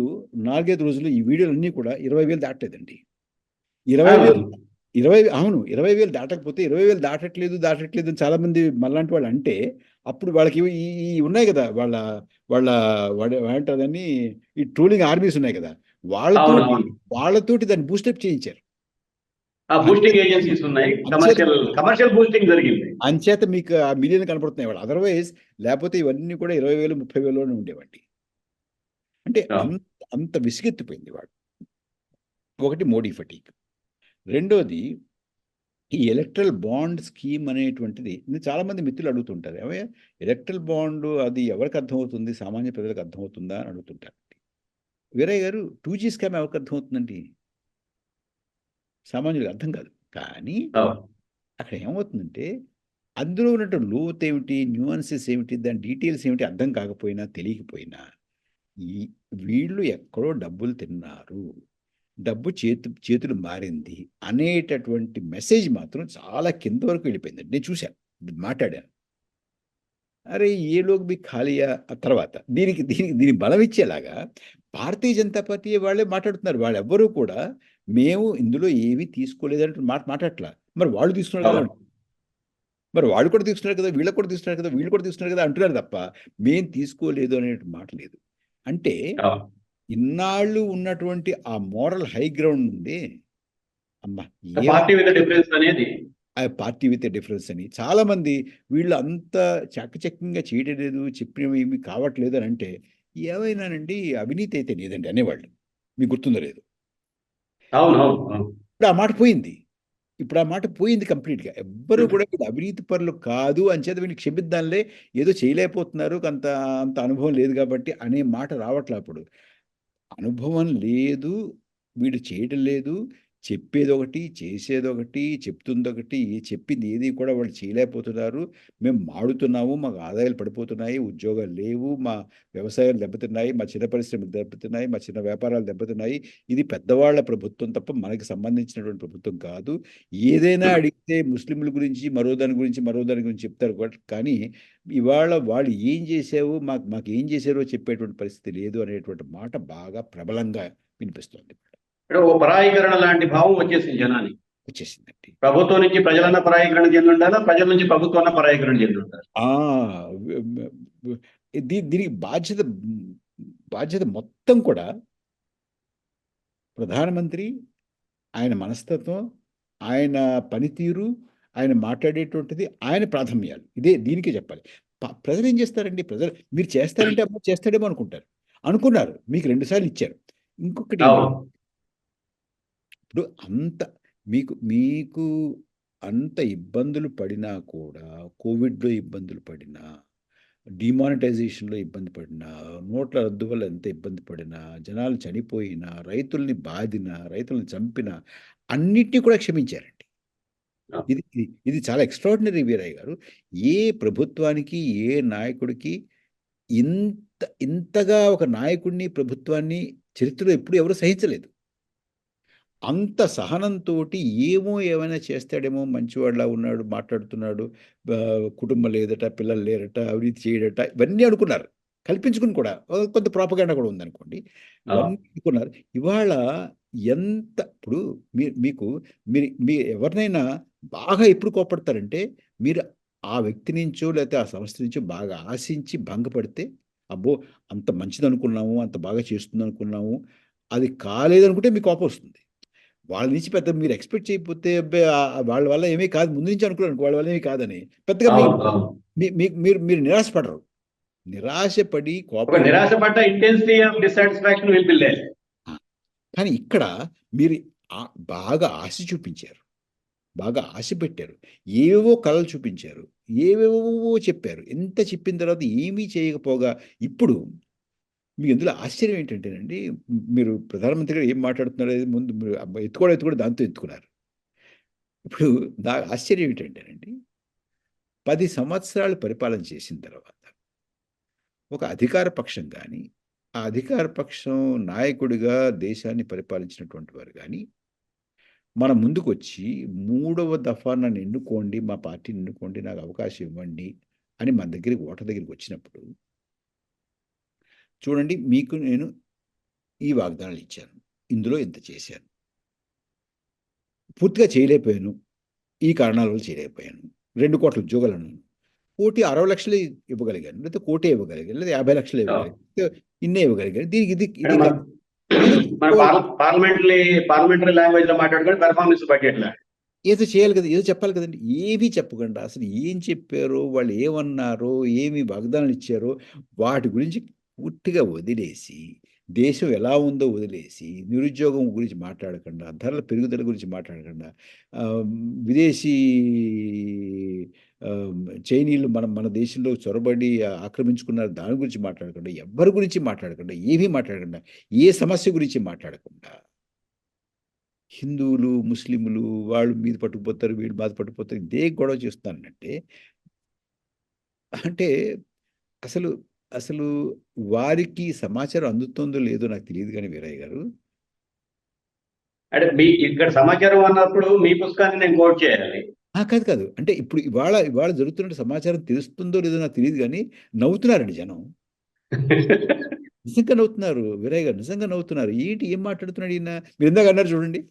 ఈ వీడియోలన్నీ కూడా 20,000 దాటలేదండి. 20,000 అవును. 20,000 దాటకపోతే 20,000 దాటట్లేదు అని చాలామంది మనలాంటి వాళ్ళు అంటే, అప్పుడు వాళ్ళకి ఈ ఈ ఉన్నాయి కదా! వాళ్ళ ఏమంటారు దాన్ని, ఈ ట్రోలింగ్ ఆర్మీస్ ఉన్నాయి కదా! వాళ్ళతోటి అవునవును. వాళ్ళతోటి దాన్ని బూస్టప్ చేయించారు. ఆ అంచేత బూస్టింగ్ ఏజెన్సీస్ ఉన్నాయి. అంచేత కమర్షియల్ బూస్టింగ్ జరిగింది. అంచేత మీకు ఆ మిలియన్ కనపడుతున్నాయి వాళ్ళు. అదర్‌వైజ్ లేపోతే ఇవన్నీ కూడా 20,000, 30,000లోనే ఉండేవండి. అంటే అవును. అంత విసుగెత్తిపోయింది వాడు. ఒకటి మోడీ ఫటీగ్. రెండోది ఈ ఎలక్ట్రల్ బాండ్ స్కీమ్ అనేటువంటిది చాలామంది మిత్రులు అడుగుతుంటారు. ఏమయ్య ఎలక్ట్రల్ బాండ్ అది ఎవరికి అర్థమవుతుంది? సామాన్య ప్రజలకు అర్థమవుతుందా? అని అడుగుతుంటారు. వీరయ్య గారు 2G స్కామ్ ఎవరికి అర్థమవుతుందండి? సామాన్యులకు అర్థం కాదు. కానీ అవును. అక్కడ ఏమవుతుందంటే అందులో ఉన్నటువంటి లోతేమిటి, న్యూయాన్సెస్ ఏమిటి, దాని డీటెయిల్స్ ఏమిటి అర్థం కాకపోయినా, తెలియకపోయినా ఈ వీళ్ళు ఎక్కడో డబ్బులు తిన్నారు. డబ్బు చేతులు మారింది అనేటటువంటి మెసేజ్ మాత్రం చాలా కింద వరకు వెళ్ళిపోయిందండి. నేను చూశాను. మాట్లాడాను. అరే! ఏ లోగ్ భీ ఖాళీయా ఆ తర్వాత దీనికి బలం ఇచ్చేలాగా భారతీయ జనతా పార్టీ వాళ్ళే మాట్లాడుతున్నారు. వాళ్ళెవ్వరూ కూడా మేము ఇందులో ఏమీ తీసుకోలేదన్నట్టు మాట్లాడట్లా. మరి వాళ్ళు తీసుకున్నారు కదా! అవును. మరి వాళ్ళు కూడా తీసుకున్నారు కదా! వీళ్ళకి కూడా తీసుకున్నారు కదా! వీళ్ళు కూడా తీసుకున్నారు కదా! అంటున్నారు తప్ప మేము తీసుకోలేదు అనే మాట లేదు. అంటే అవును. ఇన్నాళ్ళు ఉన్నటువంటి ఆ మోరల్ హై గ్రౌండ్ నుండి అమ్మా! పార్టీ విత్ డిఫరెన్స్ అనేది. ఆ పార్టీ విత్ ఎ డిఫరెన్స్ అని చాలామంది వీళ్ళు అంత చాకచక్యంగా చేయడం లేదు, చెప్పినవి ఏమి కావట్లేదు అని అంటే ఏమైనానండి అవినీతి అయితే లేదండి అనేవాళ్ళు. మీకు గుర్తుందో లేదో. అవును. ఇప్పుడు ఆ మాట పోయింది. ఇప్పుడు ఆ మాట పోయింది కంప్లీట్‌గా. ఎవ్వరు కూడా వీళ్ళు అవినీతి పరులు కాదు అంచేత వీళ్ళని క్షమిద్దాంలే, ఏదో చేయలేకపోతున్నారు, అంత అంత అనుభవం లేదు కాబట్టి అనే మాట రావట్లా అప్పుడు. అనుభవం లేదు, వీడు చేయడం లేదు, చెప్పేదొకటి, చేసేదొకటి, చెప్తుందొకటి, చెప్పింది ఏది కూడా వాళ్ళు చేయలేకపోతున్నారు. మేము మాడుతున్నాము, మాకు ఆదాయాలు పడిపోతున్నాయి, ఉద్యోగాలు లేవు, మా వ్యవసాయాలు దెబ్బతిన్నాయి, మా చిన్న పరిశ్రమలు దెబ్బతిన్నాయి, మా చిన్న వ్యాపారాలు దెబ్బతిన్నాయి. ఇది పెద్దవాళ్ళ ప్రభుత్వం తప్ప మనకి సంబంధించినటువంటి ప్రభుత్వం కాదు. ఏదైనా అడిగితే ముస్లింల గురించి, మరో దాని గురించి చెప్తారు కానీ ఇవాళ వాళ్ళు ఏం చేసావు, మాకేం చేశారో చెప్పేటువంటి పరిస్థితి లేదు అనేటువంటి మాట బాగా ప్రబలంగా వినిపిస్తోంది. అంటే ఓ పరాయీకరణ లాంటి భావం వచ్చేసింది జనానికి. వచ్చేసిందండి. ప్రభుత్వం నుంచి ప్రజలన్న పరాయీకరణ చెంది ఉండాలా, ప్రజల నుంచి ప్రభుత్వం పరాయీకరణ చెంది ఉండాలి. ఆ! వ వ వ దీనికి బాధ్యత మొత్తం కూడా ప్రధానమంత్రి, ఆయన మనస్తత్వం, ఆయన పనితీరు, ఆయన మాట్లాడేటువంటిది, ఆయన ప్రాధాన్యాలు. దీనికే చెప్పాలి. ప్రజలు ఏం చేస్తారండి? ప్రజలు మీరు చేస్తారంటే అబ్బా! చేస్తాడేమో అనుకుంటారు. అనుకున్నారు. మీకు 2 సార్లు ఇచ్చారు. ఇంకొకటి అవును. ఇప్పుడు మీకు అంత ఇబ్బందులు పడినా కూడా, కోవిడ్‌లో ఇబ్బందులు పడినా, డిమానిటైజేషన్‌లో ఇబ్బంది పడినా, నోట్ల రద్దు వల్ల ఎంత ఇబ్బంది పడినా, జనాలు చనిపోయినా, రైతుల్ని బాధినా, రైతుల్ని చంపినా, అన్నిటిని కూడా క్షమించారండి. ఇది చాలా ఎక్స్ట్రార్డినరీ వీరయ్య గారు. ఏ ప్రభుత్వానికి, ఏ నాయకుడికి ఇంతగా ఒక నాయకుడిని, ప్రభుత్వాన్ని చరిత్రలో ఎప్పుడు ఎవరు సహించలేదు. అంత సహనంతోటి ఏమైనా చేస్తాడేమో, మంచివాడిలా ఉన్నాడు, మాట్లాడుతున్నాడు, కుటుంబం లేదట, పిల్లలు లేరట, అవినీతి చేయడట, ఇవన్నీ అనుకున్నారు. కల్పించుకుని కూడా కొంత ప్రాపగాండా కూడా ఉందనుకోండి. ఇవన్నీ అనుకున్నారు. ఇవాళ ఇప్పుడు మీరు ఎవరినైనా బాగా ఎప్పుడు కోపడతారంటే, మీరు ఆ వ్యక్తి నుంచో లేకపోతే ఆ సంస్థ నుంచో బాగా ఆశించి భంగపడితే, అబ్బో! అంత మంచిదనుకున్నాము, అంత బాగా చేస్తుందనుకున్నాము, అది కాలేదనుకుంటే మీకు కోపం వస్తుంది. వాళ్ళ నుంచి పెద్ద మీరు ఎక్స్‌పెక్ట్ చేయకపోతే అబ్బే! వాళ్ళ వల్ల ఏమీ కాదు, ముందు నుంచి అనుకున్నాను వాళ్ళ వల్ల ఏమీ కాదని. పెద్దగా మీరు నిరాశపడరు. నిరాశపడి ఒక కోపం నిరాశపడ్డ intensity of dissatisfaction will be less. కానీ ఇక్కడ మీరు బాగా ఆశ చూపించారు. బాగా ఆశ పెట్టారు. ఏవేవో కలలు చూపించారు. ఏవేవో చెప్పారు. ఎంత చెప్పిన తర్వాత ఏమీ చేయకపోగా ఇప్పుడు మీకు ఇందులో ఆశ్చర్యం ఏంటంటేనండి, మీరు ప్రధానమంత్రి గారు ఏం మాట్లాడుతున్నారో ముందు మీరు ఎత్తుకోవడం దాంతో ఎత్తుకున్నారు. ఇప్పుడు నా ఆశ్చర్యం ఏంటంటేనండి, 10 సంవత్సరాలు పరిపాలన చేసిన తర్వాత ఒక అధికార పక్షం గాని, ఆ అధికార పక్షం నాయకుడిగా దేశాన్ని పరిపాలించినటువంటి వారు గాని, మన ముందుకొచ్చి మూడవ దఫా నన్ను ఎన్నుకోండి, మా పార్టీని ఎన్నుకోండి, నాకు అవకాశం ఇవ్వండి అని మన దగ్గరికి ఓటర్ దగ్గరికి వచ్చినప్పుడు, చూడండి మీకు నేను ఈ వాగ్దానాలు ఇచ్చాను. ఇందులో ఇంత చేశాను. పూర్తిగా చేయలేకపోయాను. ఈ కారణాల వల్ల చేయలేకపోయాను. 2,00,00,000 ఉద్యోగాలన్నాను. 1,60,00,000 ఇవ్వగలిగాను. లేకపోతే 1,00,00,000 ఇవ్వగలిగాను. లేదా 50,00,000 ఇవ్వగలిగాను. ఇన్నే ఇవ్వగలిగాను. దీనికి ఇది అంటే మన పార్లమెంటరీ లాంగ్వేజ్ లో మాట్లాడుకొని పెర్ఫార్మెన్స్ బడ్జెట్ లా ఏదో చేయాలి కదా! ఏదో చెప్పాలి కదండీ! ఏమీ చెప్పకుండా అసలు ఏం చెప్పారో, వాళ్ళు ఏమన్నారో, ఏమి వాగ్దానాలు ఇచ్చారో వాటి గురించి పూర్తిగా వదిలేసి, దేశం ఎలా ఉందో వదిలేసి, నిరుద్యోగం గురించి మాట్లాడకుండా, ధరల పెరుగుదల గురించి మాట్లాడకుండా, విదేశీ చైనీయులు మన దేశంలో చొరబడి ఆక్రమించుకున్నారు దాని గురించి మాట్లాడకుండా, ఎవ్వరి గురించి మాట్లాడకుండా, ఏమీ మాట్లాడకుండా, ఏ సమస్య గురించి మాట్లాడకుండా, హిందువులు, ముస్లింలు వాళ్ళు మీద పట్టుకుపోతారు, వీళ్ళు బాధ పట్టుకుపోతారు. ఇదే గొడవ చేస్తానంటే అంటే అసలు అసలు వారికి సమాచారం అందుతుందో లేదో నాకు తెలియదు గానీ వీరయ్య గారు. అంటే ఇక్కడ సమాచారం అన్నప్పుడు మీ పుస్తకాన్ని నేను కోట్ చేయాలి. కాదు. అంటే ఇప్పుడు ఇవాళ జరుగుతున్న సమాచారం తెలుస్తుందో లేదో నాకు తెలీదు గానీ నవ్వుతున్నారండి జనం. నిజంగా నవ్వుతున్నారు. వీరయ్య గారు నిజంగా నవ్వుతున్నారు. ఏం మాట్లాడుతున్నాడు ఈయన? మీరు ఇందాక అన్నారు చూడండి.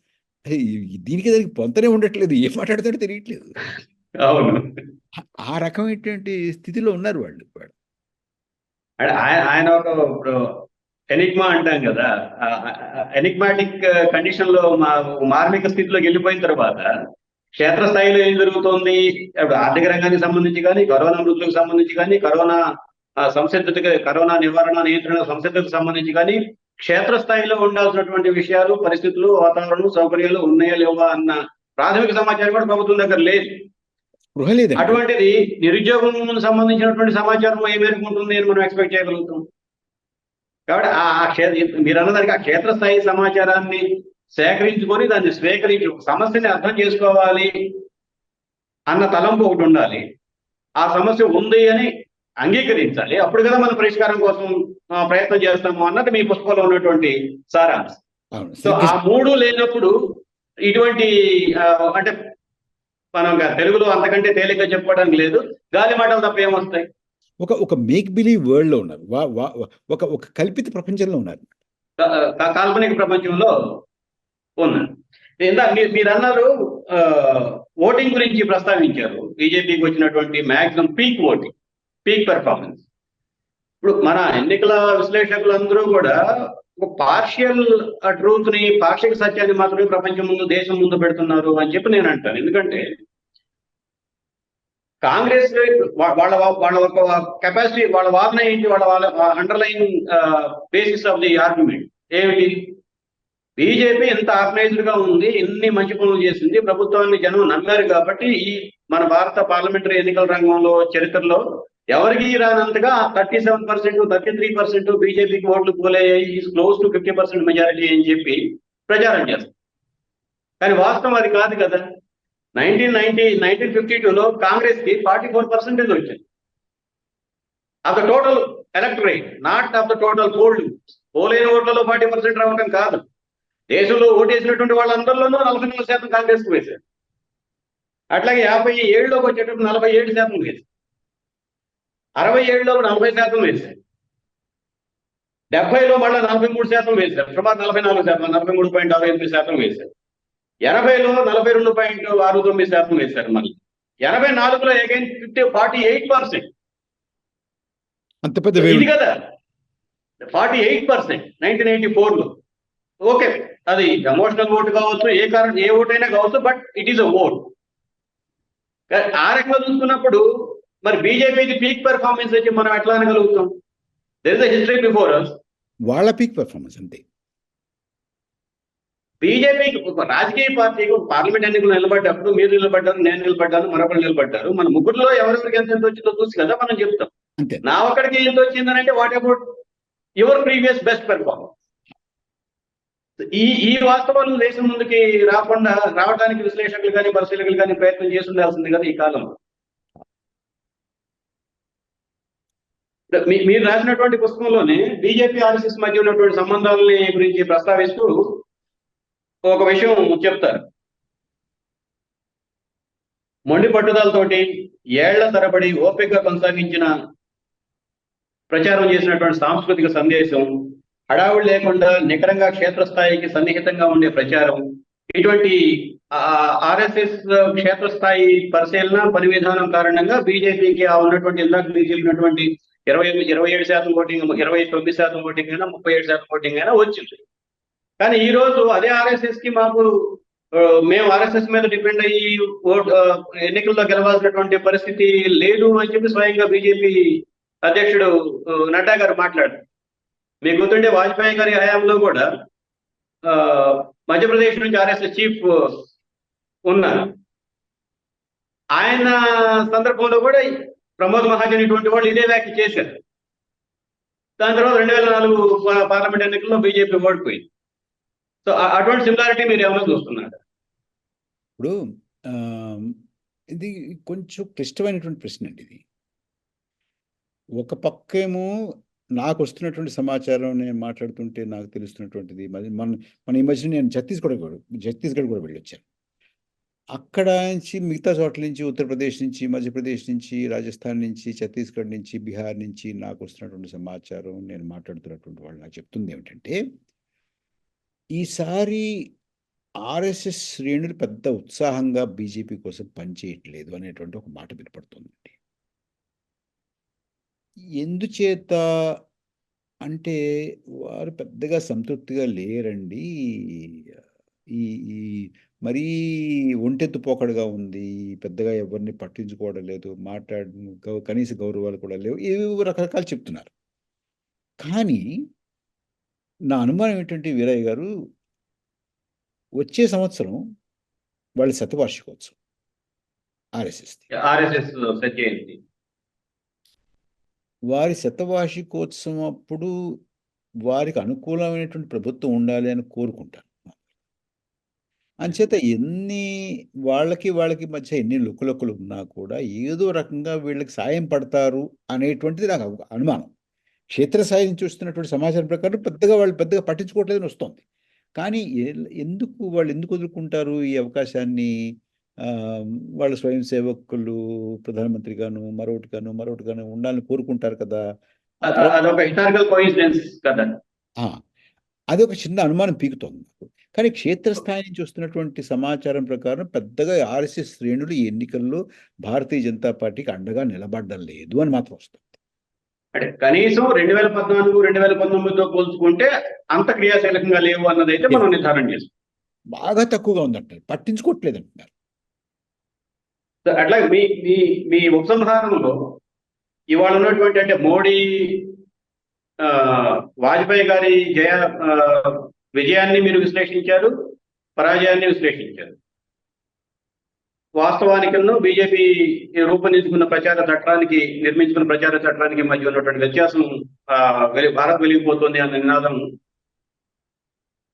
దీనికి దానికి పొంతనే ఉండట్లేదు. ఏం మాట్లాడుతాడో తెలియట్లేదు. అవును. ఆ రకమైనటువంటి స్థితిలో ఉన్నారు వాళ్ళు. ఆయన ఒక ఇప్పుడు ఎనిగ్మా అంటాం కదా, ఎనిగ్మాటిక్ కండిషన్ లో మార్మిక స్థితిలోకి వెళ్ళిపోయిన తర్వాత క్షేత్రస్థాయిలో ఏం జరుగుతోంది, ఆర్థిక రంగానికి సంబంధించి కానీ, కరోనా మృతులకు సంబంధించి కానీ, కరోనా నివారణ నియంత్రణ సంసిద్ధతకు సంబంధించి కానీ, క్షేత్రస్థాయిలో ఉండాల్సినటువంటి విషయాలు, పరిస్థితులు, వాతావరణం, సౌకర్యాలు ఉన్నాయా లేవా అన్న ప్రాథమిక సమాచారం కూడా ప్రభుత్వం దగ్గర లేదు. అటువంటిది నిరుద్యోగం సంబంధించినటువంటి సమాచారం ఏ మేరకు ఉంటుంది అని మనం ఎక్స్పెక్ట్ చేయగలుగుతాం. కాబట్టి మీరు అన్నదానికి ఆ క్షేత్రస్థాయి సమాచారాన్ని సేకరించుకొని దాన్ని స్వీకరించి సమస్యని అర్థం చేసుకోవాలి అన్న తలంపు ఒకటి ఉండాలి. ఆ సమస్య ఉంది అని అంగీకరించాలి. అప్పుడు కదా మనం పరిష్కారం కోసం ప్రయత్నం చేస్తాము అన్నది మీ పుస్తకంలో ఉన్నటువంటి సారాంశం. సో ఆ మూడు లేనప్పుడు ఇటువంటి అంటే మనం తెలుగులో అంతకంటే తేలిగ్గా చెప్పుకోవడానికి లేదు, గాలి మాటలు తప్ప ఏమొస్తాయి. ఒక మేక్ బిలీవ్ వరల్డ్ లో ఉన్నారు. ఒక కల్పిత ప్రపంచంలో ఉన్నారు. కాల్పనిక ప్రపంచంలో ఉన్నారు. మీరు అన్నారు ఓటింగ్ గురించి ప్రస్తావించారు. బీజేపీకి వచ్చినటువంటి maximum peak voting, peak performance. ఇప్పుడు మన ఎన్నికల విశ్లేషకులందరూ కూడా ఒక పార్షియల్ ట్రూత్ ని, పాక్షిక సత్యాన్ని మాత్రమే ప్రపంచం ముందు, దేశం ముందు పెడుతున్నారు అని చెప్పి నేను అంటాను. ఎందుకంటే కాంగ్రెస్ వాళ్ళ వాళ్ళ ఒక కెపాసిటీ, వాళ్ళ వాదన ఏంటి, వాళ్ళ underline basis of the argument ఏమిటి? బీజేపీ ఎంత ఆర్గనైజ్డ్ గా ఉంది, ఎన్ని మంచి పనులు చేసింది, ప్రభుత్వాన్ని జనం నమ్మారు కాబట్టి ఈ మన భారత పార్లమెంటరీ ఎన్నికల రంగంలో చరిత్రలో ఎవరికి రానంతగా 37%, 33% బీజేపీకి ఓట్లు పోలయ్యాయి, ఈజ్ క్లోజ్ టు 50% మెజారిటీ అని చెప్పి ప్రచారం చేస్తారు. కానీ వాస్తవం అది కాదు కదా. 1952లో కాంగ్రెస్ కి 44% వచ్చింది. Of the total electorate, not of the total polled. పోలైన ఓట్లలో 40% రావడం కాదు. దేశంలో ఓటేసినటువంటి వాళ్ళందరిలోనూ 44% కాంగ్రెస్ కు వేశారు. అట్లాగే 57లోకి వచ్చేటప్పుడు 47% వేశారు. 67లో 40% వేశారు. 70లో మళ్ళీ 43% వేశారు. సుమారు 44%, 43.68% వేశారు. 80లో 42.69% వేశారు. మళ్ళీ 84లో అగైన్ 48%. అంత పెద్ద ఇది కదా 48% 1984లో. ఓకే, అది ఎమోషనల్ ఓటు కావచ్చు, ఏ కారణం, ఏ ఓటు అయినా కావచ్చు, but it is a vote. ఆ రకంగా చూసుకున్నప్పుడు మరి బీజేపీకి పీక్ పెర్ఫార్మెన్స్ వచ్చి మనం ఎట్లా అనగలుగుతాం? There is a history before us. వాళ్ళ పీక్ పెర్ఫార్మెన్స్ అంతే. బీజేపీకి ఒక రాజకీయ పార్టీకి పార్లమెంట్ ఎన్నికలు నిలబడ్డప్పుడు మీరు నిలబడ్డారు, నేను నిలబడ్డాను, మరొకరు నిలబడ్డారు. మన ముగ్గురులో ఎవరెవరికి ఎంత వచ్చిందో చూసి కదా మనం చెప్తాం. అంతే. నా ఒక్కడికి ఎంత వచ్చిందని అంటే what about your previous best performance? ఈ వాస్తవాలు దేశం ముందుకి రావడానికి విశ్లేషకులు కానీ, పరిశీలకులు కానీ ప్రయత్నం చేసి ఉండాల్సింది కదా ఈ కాలంలో. మీరు రాసినటువంటి పుస్తకంలోనే బీజేపీ ఆర్ఎస్ఎస్ మధ్య ఉన్నటువంటి సంబంధాలని గురించి ప్రస్తావిస్తూ ఒక విషయం చెప్తారు. మొండి పట్టుదలతోటి ఏళ్ల తరబడి ఓపికగా కొనసాగించిన ప్రచారం చేసినటువంటి సాంస్కృతిక సందేశం, హడావుడి లేకుండా నికరంగా క్షేత్రస్థాయికి సన్నిహితంగా ఉండే ప్రచారం, ఇటువంటి ఆర్ఎస్ఎస్ క్షేత్రస్థాయి పరిశీలన, పని విధానం కారణంగా బీజేపీకి ఆ ఉన్నటువంటి ఇందాక మీకు చెప్పినటువంటి 27% ఓటింగ్, 29% ఓటింగ్ అయినా, 37% ఓటింగ్ అయినా వచ్చింది. కానీ ఈ రోజు అదే ఆర్ఎస్ఎస్ కి మేము ఆర్ఎస్ఎస్ మీద డిపెండ్ అయ్యి ఎన్నికల్లో గెలవాల్సినటువంటి పరిస్థితి లేదు అని చెప్పి స్వయంగా బీజేపీ అధ్యక్షుడు నడ్డా గారు మాట్లాడారు. మీకు గుర్తుంటే వాజ్పేయి గారి హయాంలో కూడా మధ్యప్రదేశ్ నుంచి ఆర్ఎస్ఎస్ చీఫ్ ఉన్నారు. ఆయన సందర్భంలో కూడా ప్రమోద్ మహాజన్ ఇటువంటి వాళ్ళు ఇదే వ్యాఖ్య చేశారు. దాని తర్వాత 2004 పార్లమెంట్ ఎన్నికల్లో బీజేపీ ఓడిపోయింది. సో అటువంటి సిమిలారిటీ మీరు ఏమైనా చూస్తున్నారు? ఇప్పుడు ఇది కొంచెం క్లిష్టమైనటువంటి ప్రశ్న అండి. ఇది ఒక పక్కేమో నాకు వస్తున్నటువంటి సమాచారం నేను మాట్లాడుతుంటే నాకు తెలుస్తున్నటువంటిది. మన ఈ మధ్య నేను ఛత్తీస్గఢ్ కూడా వెళ్ళొచ్చాను. అక్కడ నుంచి మిగతా చోట్ల నుంచి, ఉత్తరప్రదేశ్ నుంచి, మధ్యప్రదేశ్ నుంచి, రాజస్థాన్ నుంచి, ఛత్తీస్గఢ్ నుంచి, బీహార్ నుంచి నాకు వస్తున్నటువంటి సమాచారం, నేను మాట్లాడుతున్నటువంటి వాళ్ళు నాకు చెప్తుంది ఏమిటంటే, ఈసారి ఆర్ఎస్ఎస్ శ్రేణులు పెద్ద ఉత్సాహంగా బీజేపీ కోసం పనిచేయట్లేదు అనేటువంటి ఒక మాట వినపడుతుందండి. ఎందుచేత అంటే వారు పెద్దగా సంతృప్తిగా లేరండి. ఈ ఈ మరీ ఒంటెత్తు పోకడగా ఉంది. పెద్దగా ఎవరిని పట్టించుకోవడం లేదు. కనీస గౌరవాలు కూడా లేవు. ఏవేవో రకరకాలు చెప్తున్నారు. కానీ నా అనుమానం ఏంటంటే వీరయ్య గారు, వచ్చే సంవత్సరం వాళ్ళ శతవార్షికోత్సవం ఆర్ఎస్ఎస్ సత్యజయంతి. వారి శతవార్షికోత్సవం అప్పుడు వారికి అనుకూలమైనటువంటి ప్రభుత్వం ఉండాలి అని కోరుకుంటాను. అంచేత వాళ్ళకి మధ్య ఎన్ని లుక్కులొక్కులు ఉన్నా కూడా ఏదో రకంగా వీళ్ళకి సాయం పడతారు అనేటువంటిది నాకు అనుమానం. క్షేత్రస్థాయిని చూస్తున్నటువంటి సమాచారం ప్రకారం వాళ్ళు పెద్దగా పట్టించుకోవట్లేదని వస్తుంది. కానీ వాళ్ళు ఎందుకు వదులుకుంటారు ఈ అవకాశాన్ని? వాళ్ళ స్వయం సేవకులు ప్రధానమంత్రి గాను మరొకటి గాను ఉండాలని కోరుకుంటారు కదా. అదొక హిస్టారికల్ కోఇన్సిడెన్స్ కదా. అదొక చిన్న అనుమానం పీకుతోంది నాకు. కానీ క్షేత్రస్థాయి నుంచి వస్తున్నటువంటి సమాచారం ప్రకారం పెద్దగా ఆర్ఎస్ఎస్ శ్రేణులు ఈ ఎన్నికల్లో భారతీయ జనతా పార్టీకి అండగా నిలబడడం లేదు అని మాత్రం వస్తుంది. అంటే కనీసం 2014, 2019తో పోల్చుకుంటే అంత క్రియాశీలకంగా లేవు అన్నది అయితే మనం నిర్ధారణ చేస్తాం. బాగా తక్కువగా ఉందంటారు, పట్టించుకోవట్లేదు అంటున్నారు. అట్లా మీ మీ మీ ఉపసంహారంలో ఇవాళ ఉన్నటువంటి అంటే మోడీ వాజ్పేయి గారి విజయాన్ని మీరు విశ్లేషించారు, పరాజయాన్ని విశ్లేషించారు. వాస్తవానికి బీజేపీ రూపొందించుకున్న ప్రచార చట్టానికి, నిర్మించుకున్న ప్రచార చట్టానికి మధ్య ఉన్నటువంటి వ్యత్యాసం భారత్ వెలిగిపోతుంది అన్న నినాదం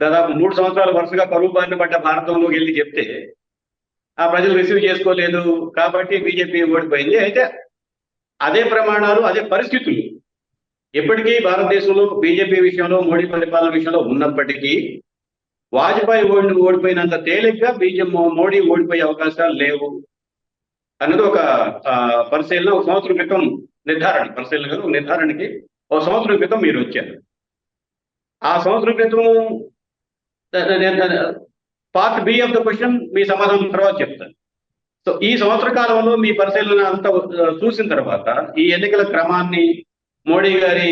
దాదాపు 3 సంవత్సరాల వరుసగా కరువు బారిన పడ్డ భారతంలోకి వెళ్ళి చెప్తే ఆ ప్రజలు రిసీవ్ చేసుకోలేదు కాబట్టి బీజేపీ ఓడిపోయింది. అయితే అదే ప్రమాణాలు, అదే పరిస్థితులు ఎప్పటికీ భారతదేశంలో బీజేపీ విషయంలో, మోడీ పరిపాలన విషయంలో ఉన్నప్పటికీ వాజ్పేయి ఓడిపోయినంత తేలిగ్గా మోడీ ఓడిపోయే అవకాశాలు లేవు అన్నది ఒక పరిశీలన. ఒక సంవత్సరం క్రితం నిర్ధారణకి ఒక సంవత్సరం క్రితం మీరు వచ్చారు. ఆ సంవత్సరం క్రితం part B of the question మీ సమాధానం తర్వాత చెప్తాను. సో ఈ సంవత్సర కాలంలో మీ పరిశీలన అంతా చూసిన తర్వాత ఈ ఎన్నికల క్రమాన్ని, మోడీ గారి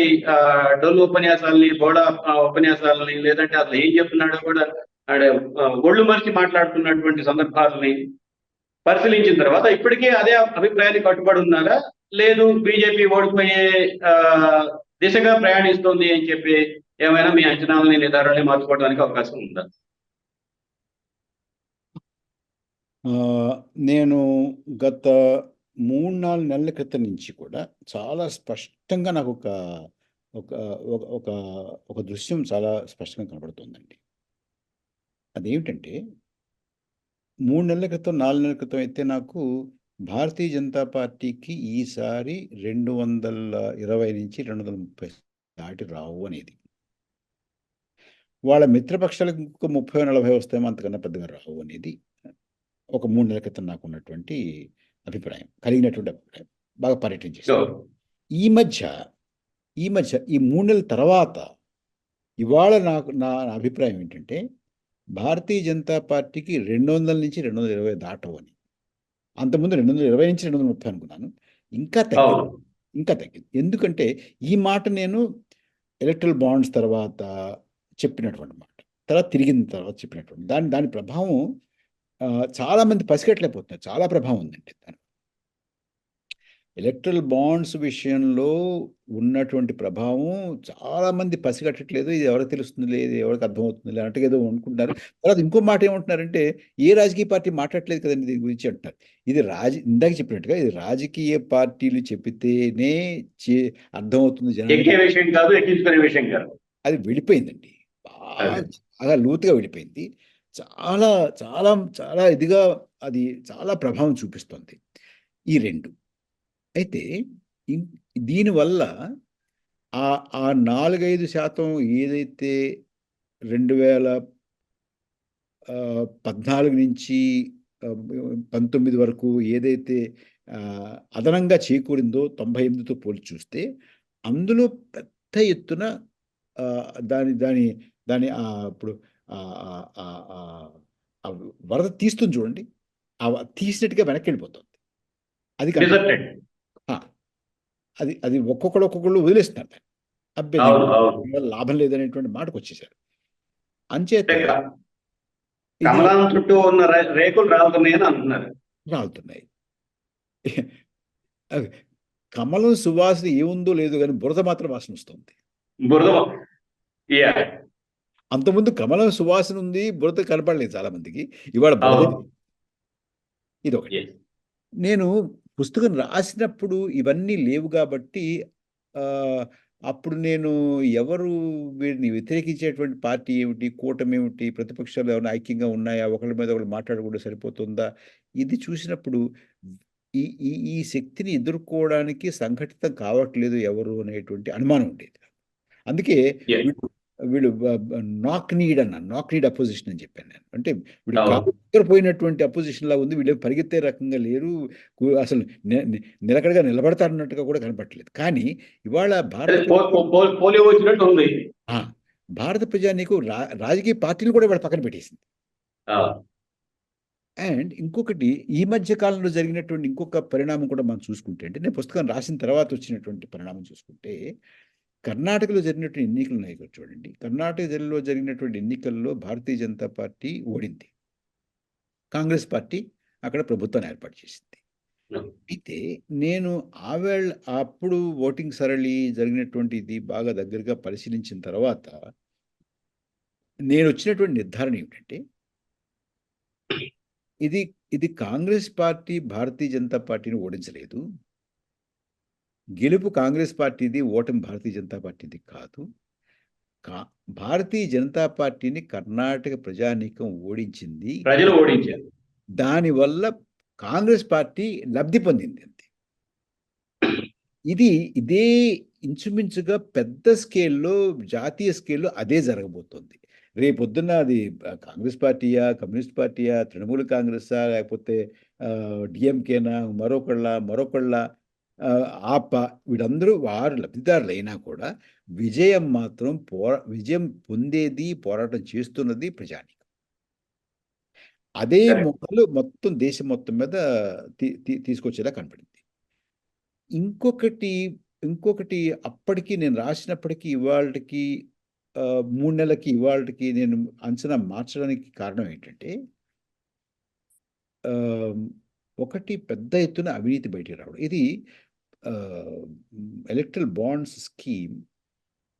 డొల్లు ఉపన్యాసాలని, బోడా ఉపన్యాసాలని, లేదంటే అసలు ఏం చెప్తున్నాడో కూడా ఒళ్ళు మరిచి మాట్లాడుతున్నటువంటి సందర్భాలని పరిశీలించిన తర్వాత ఇప్పటికే అదే అభిప్రాయాన్ని కట్టుబడి ఉన్నారా, లేదు బీజేపీ ఓడిపోయే దిశగా ప్రయాణిస్తోంది అని చెప్పి ఏమైనా మీ అంచనాలని, నిర్ధారణని మార్చుకోవడానికి అవకాశం ఉందా? నేను గత 3-4 నెలల క్రితం నుంచి కూడా చాలా స్పష్టంగా నాకు ఒక ఒక ఒక ఒక దృశ్యం చాలా స్పష్టంగా కనబడుతుందండి. అదేమిటంటే 3 నెలల క్రితం, 4 నెలల క్రితం అయితే నాకు భారతీయ జనతా పార్టీకి ఈసారి 220 నుంచి 230 దాటి రావు అనేది. వాళ్ళ మిత్రపక్షాలకు ఇంకొక 30-40 వస్తాయేమో, అంతకన్నా పెద్దగా రావు అనేది ఒక 3 నెలల క్రితం నాకు ఉన్నటువంటి అభిప్రాయం, కలిగినటువంటి అభిప్రాయం. బాగా పర్యటించేసాను. ఈ మధ్య ఈ 3 నెలల తర్వాత ఇవాళ నా అభిప్రాయం ఏంటంటే భారతీయ జనతా పార్టీకి 200 నుంచి 220 దాటవు అని. అంతకుముందు 220 నుంచి 230 అనుకున్నాను. ఇంకా తగ్గింది. ఎందుకంటే ఈ మాట నేను ఎలక్ట్రల్ బాండ్స్ తర్వాత చెప్పినటువంటి మాట, తర్వాత తిరిగిన తర్వాత చెప్పినటువంటి దాని ప్రభావం చాలా మంది పసిగట్టలేకపోతున్నారు. చాలా ప్రభావం ఉందండి దాని. ఎలక్ట్రల్ బాండ్స్ విషయంలో ఉన్నటువంటి ప్రభావం చాలా మంది పసిగట్టట్లేదు. ఇది ఎవరికి తెలుస్తుంది, ఇది ఎవరికి అర్థమవుతుంది అన్నట్టుగా ఏదో అనుకుంటున్నారు. తర్వాత ఇంకో మాట ఏమంటున్నారంటే ఏ రాజకీయ పార్టీ మాట్లాడట్లేదు కదండి దీని గురించి అంటున్నారు. ఇది ఇందాక చెప్పినట్టుగా ఇది రాజకీయ పార్టీలు చెప్పితేనే అర్థమవుతుంది జనానికి. విషయం కాదు, ఎక్కించుకునే విషయం కాదు. అది వెళ్ళిపోయిందండి, బాగా లోతుగా వెళ్ళిపోయింది. చాలా చాలా చాలా ఇదిగా అది చాలా ప్రభావం చూపిస్తుంది ఈ 2. అయితే దీనివల్ల ఆ 4-5% ఏదైతే 2014 నుంచి 19 వరకు ఏదైతే అదనంగా చేకూరిందో 98తో పోల్చి చూస్తే అందులో పెద్ద ఎత్తున దాని ఇప్పుడు వరద తీస్తుంది చూడండి, తీసినట్టుగా వెనక్కి వెళ్ళిపోతుంది. అది ఒక్కొక్కళ్ళు వదిలేస్తున్నారు దాన్ని. అబ్బాయి లాభం లేదనేటువంటి మాటకు వచ్చేసారు. అంచేత చుట్టూ ఉన్న రేకులు రాలుతున్నాయి. కమలం సువాసన ఏముందో లేదో కానీ బురద మాత్రం వాసన వస్తుంది. అంతకుముందు కమలం సువాసన ఉంది, బురద కనపడలేదు చాలా మందికి. ఇవాళ బురద. ఇదొకటి. నేను పుస్తకం రాసినప్పుడు ఇవన్నీ లేవు కాబట్టి అప్పుడు నేను ఎవరు వీరిని వ్యతిరేకించేటువంటి పార్టీ ఏమిటి, కూటమి ఏమిటి, ప్రతిపక్షాలు ఏమైనా ఐక్యంగా ఉన్నాయా, ఒకళ్ళ మీద ఒకళ్ళు మాట్లాడకుండా సరిపోతుందా, ఇది చూసినప్పుడు ఈ శక్తిని ఎదుర్కోవడానికి సంఘటితం కావట్లేదు ఎవరు అనేటువంటి అనుమానం ఉండేది. అందుకే వీళ్ళు నాక్ నీడ్ అపోజిషన్ అని చెప్పాను నేను. అంటే వీళ్ళు పోయినటువంటి అపోజిషన్ లా ఉంది, వీళ్ళు పరిగెత్తే రకంగా లేరు, అసలు నిలకడగా నిలబడతారన్నట్టుగా కూడా కనపడలేదు. కానీ ఇవాళ భారత ప్రజానీకం రాజకీయ పార్టీలు కూడా ఇవాళ పక్కన పెట్టేసింది. ఆ, అండ్ ఇంకొకటి ఈ మధ్య కాలంలో జరిగినటువంటి ఇంకొక పరిణామం కూడా మనం చూసుకుంటే, అంటే నేను పుస్తకం రాసిన తర్వాత వచ్చినటువంటి పరిణామం చూసుకుంటే, కర్ణాటకలో జరిగినటువంటి ఎన్నికలు ఉన్నాయి ఇక్కడ చూడండి. కర్ణాటకలో జరిగినటువంటి ఎన్నికల్లో భారతీయ జనతా పార్టీ ఓడింది. కాంగ్రెస్ పార్టీ అక్కడ ప్రభుత్వాన్ని ఏర్పాటు చేసింది. అయితే నేను ఆవేళ అప్పుడు ఓటింగ్ సరళి జరిగినటువంటి ఇది బాగా దగ్గరగా పరిశీలించిన తర్వాత నేను వచ్చినటువంటి నిర్ధారణ ఏమిటంటే, ఇది ఇది కాంగ్రెస్ పార్టీ భారతీయ జనతా పార్టీని ఓడించలేదు. గెలుపు కాంగ్రెస్ పార్టీది, ఓటమి భారతీయ జనతా పార్టీది కాదు. భారతీయ జనతా పార్టీని కర్ణాటక ప్రజానీకం ఓడించింది. ప్రజలు ఓడించారు. దానివల్ల కాంగ్రెస్ పార్టీ లబ్ధి పొందింది అంతే. ఇదే ఇంచుమించుగా పెద్ద స్కేల్లో, జాతీయ స్కేల్లో అదే జరగబోతోంది. రేపొద్దున్న అది కాంగ్రెస్ పార్టీయా, కమ్యూనిస్ట్ పార్టీయా, తృణమూల కాంగ్రెసా, లేకపోతే డిఎంకేనా, మరొకళ్ళ ఆప, వీళ్ళందరూ వారు లబ్ధిదారులు అయినా కూడా విజయం మాత్రం విజయం పొందేది, పోరాటం చేస్తున్నది ప్రజానీకం. అదే మొక్కలు మొత్తం దేశం మొత్తం మీద తీసుకొచ్చేలా కనపడింది. ఇంకొకటి అప్పటికి నేను రాసినప్పటికీ ఇవాళకి 3 నెలలకి ఇవాళకి నేను అంచనా మార్చడానికి కారణం ఏంటంటే, ఒకటి పెద్ద ఎత్తున అవినీతి బయటికి రావడం. ఇది ఎలక్ట్రల్ బాండ్స్ స్కీమ్